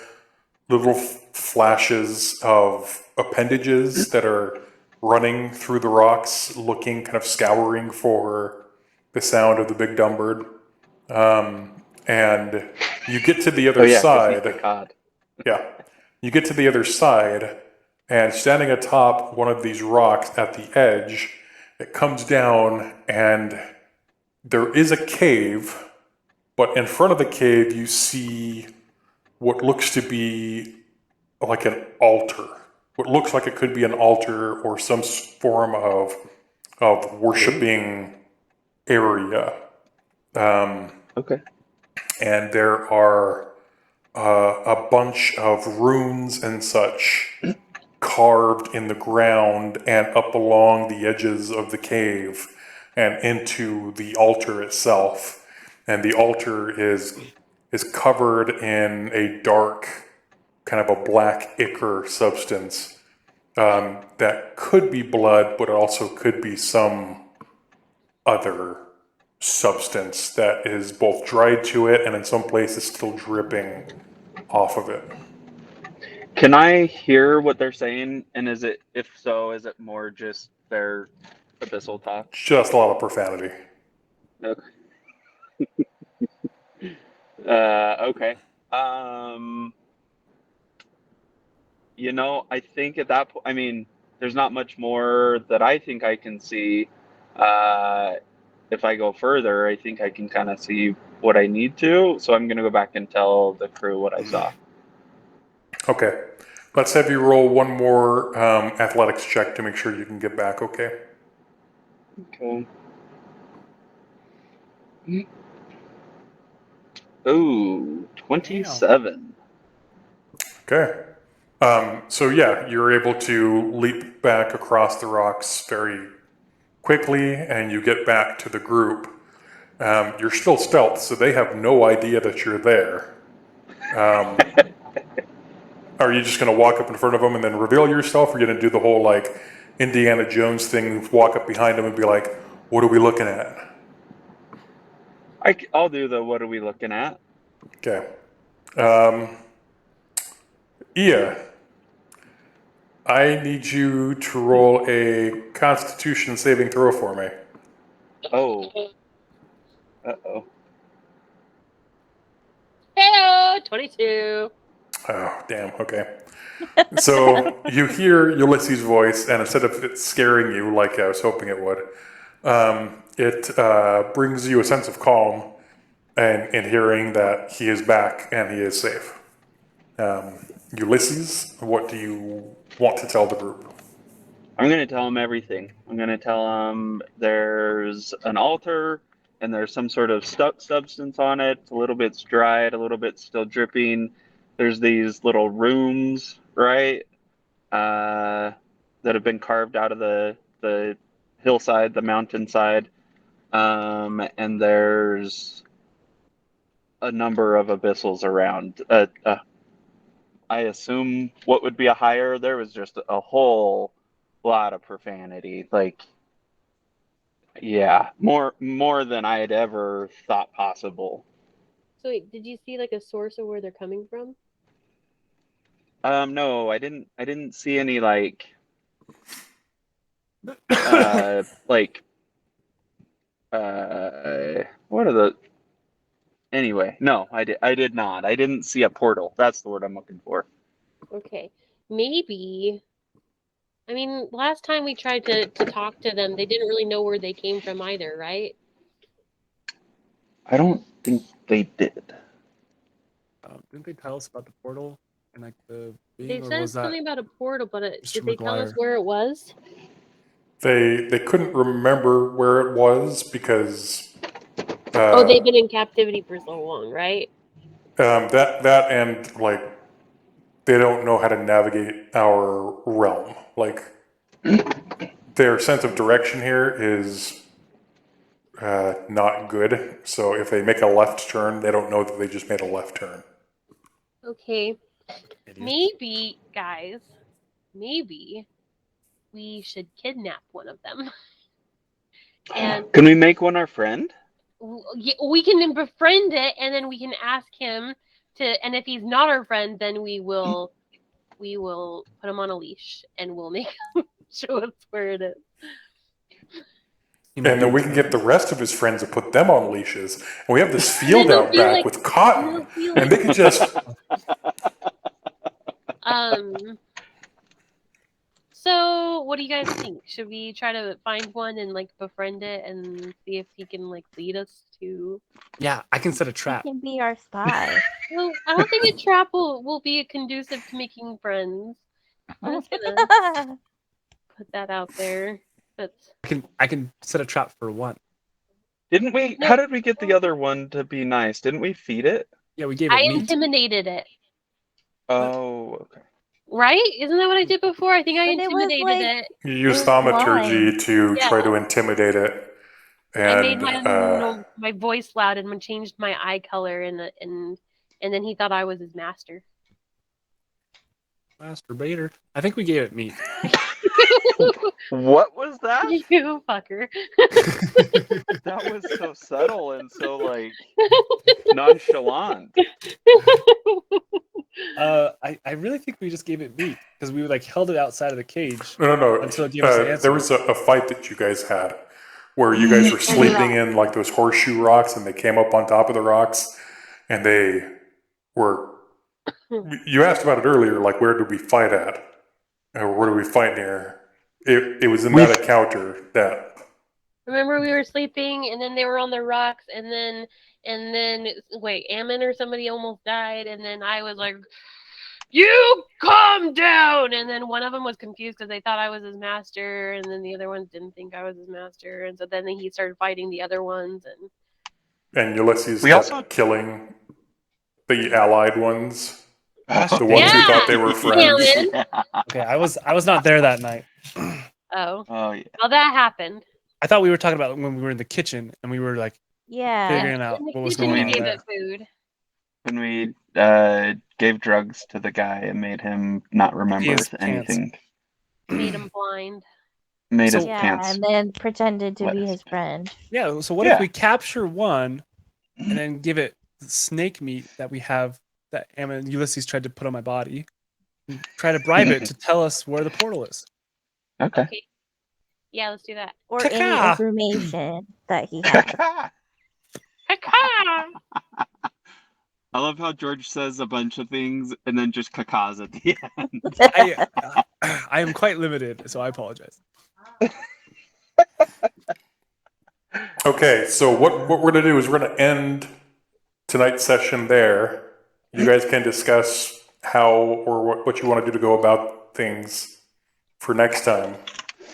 little flashes of appendages that are running through the rocks, looking, kind of scouring for the sound of the big dumb bird. And you get to the Oh other yeah, because he's the side. cod. Yeah. You get to the other side, and standing atop one of these rocks at the edge, it comes down, and there is a cave, but in front of the cave, you see what looks to be like an altar. What looks like it could be an altar or some form of worshiping area. Okay. And there are a bunch of runes and such carved in the ground and up along the edges of the cave and into the altar itself. And the altar is covered in a dark, kind of a black ichor substance that could be blood, but it also could be some other substance that is both dried to it and in some places still dripping off of it. Can I hear what they're saying? And if so, is it more just their abyssal talk? Just a lot of profanity. Okay. Okay. I think at that point, I mean, there's not much more that I think I can see. If I go further, I think I can kind of see what I need to. So I'm going to go back and tell the crew what I saw. Okay. Let's have you roll one more athletics check to make sure you can get back, okay? Okay. Ooh, 27. Okay. So yeah, you're able to leap back across the rocks very quickly, and you get back to the group. You're still stealth, so they have no idea that you're there. Are you just going to walk up in front of them and then reveal yourself? Or are you going to do the whole like Indiana Jones thing, walk up behind them and be like, "What are we looking at?" I'll do the what are we looking at? Okay. Ia, I need you to roll a Constitution saving throw for me. Oh. Uh-oh. Hello, 22. Oh, damn. Okay. So you hear Ulysses' voice, and instead of it scaring you like I was hoping it would, it brings you a sense of calm and in hearing that he is back and he is safe. Ulysses, what do you want to tell the group? I'm going to tell them everything. I'm going to tell them there's an altar and there's some sort of substance on it. A little bit's dried, a little bit's still dripping. There's these little rooms, right? That have been carved out of the hillside, the mountainside. And there's a number of abyssals around. I assume what would be a higher, there was just a whole lot of profanity. Like, yeah, more than I had ever thought possible. So wait, did you see like a source of where they're coming from? No, I didn't see any like like what are the anyway, no, I did not. I didn't see a portal. That's the word I'm looking for. Okay, maybe. I mean, last time we tried to talk to them, they didn't really know where they came from either, right? I don't think they did. Didn't they tell us about the portal and like the They being, or said was that something about a portal, but Mr. did they tell us McGuire? where it was? They couldn't remember where it was because Oh, they've been in captivity for so long, right? that and like they don't know how to navigate our realm. Like their sense of direction here is not good. So if they make a left turn, they don't know that they just made a left turn. Okay. Idiot. Maybe, guys, maybe we should kidnap one of them. And Can we make one our friend? we can befriend it, and then we can ask him to. And if he's not our friend, then we will put him on a leash, and we'll make him show us where it is. And then we can get the rest of his friends and put them on leashes. And we have this field they'll out be back like- with cotton. they'll be And they like- can just... So what do you guys think? Should we try to find one and like befriend it and see if he can like lead us to? Yeah, I can set a He trap. can be our spy. Well, I don't think a trap will be conducive to making friends. I'm just gonna put that out there. That's I can set a trap for one. Didn't we? No. How did we get the other one to be nice? Didn't we feed it? Yeah, we gave I it meat. intimidated it, Oh, okay. right? Isn't that what I did before? I think I But it was, intimidated like- it. You use It was thaumaturgy to Yeah. try to intimidate it. I made And my voice loud and changed my eye color, and then he thought I was his master. Masturbator. I think we gave it meat. What was that? You fucker. That was so subtle and so like nonchalant. I really think we just gave it meat because we like held it outside of the cage. no. Until it gave us the answer. There was a fight that you guys had where you guys were sleeping in like those horseshoe rocks and they came up on top of the rocks and they were... You asked about it earlier, like where did we fight at? Or where did we fight near? It was in that encounter that... Remember we were sleeping and then they were on the rocks and then wait, Ammon or somebody almost died and then I was like, "You calm down!" And then one of them was confused because they thought I was his master, and then the other ones didn't think I was his master, and so then he started fighting the other ones, And Ulysses We kept also- killing the allied ones. The ones Yeah. who thought they were friends. Ammon. Okay, I was not there that night. Oh, Oh yeah. well, that happened. I thought we were talking about when we were in the kitchen and we were like Yeah. figuring out In the what was kitchen, going we on gave there. it food. When we gave drugs to the guy and made him not remember His pants. anything. Made him blind. Made So- his Yeah, pants. and then pretended to wet be his his friend. Yeah, so what Yeah. if we capture one and then give it snake meat that we have that Ulysses tried to put on my body and try to bribe it to tell us where the portal is? Okay. Yeah, let's do that. Or Caca. any information that he has. Caca! I love how George says a bunch of things and then just cacas at the end. I am quite limited, so I apologize. Okay, so what we're going to do is we're going to end tonight's session there. You guys can discuss how or what you want to do to go about things for next time.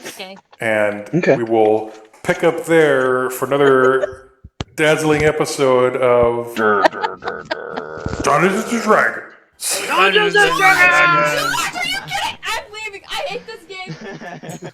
Okay. And Okay. we will pick up there for another dazzling episode of Dungeons and Dragons. Are you kidding? I'm leaving. I hate this game.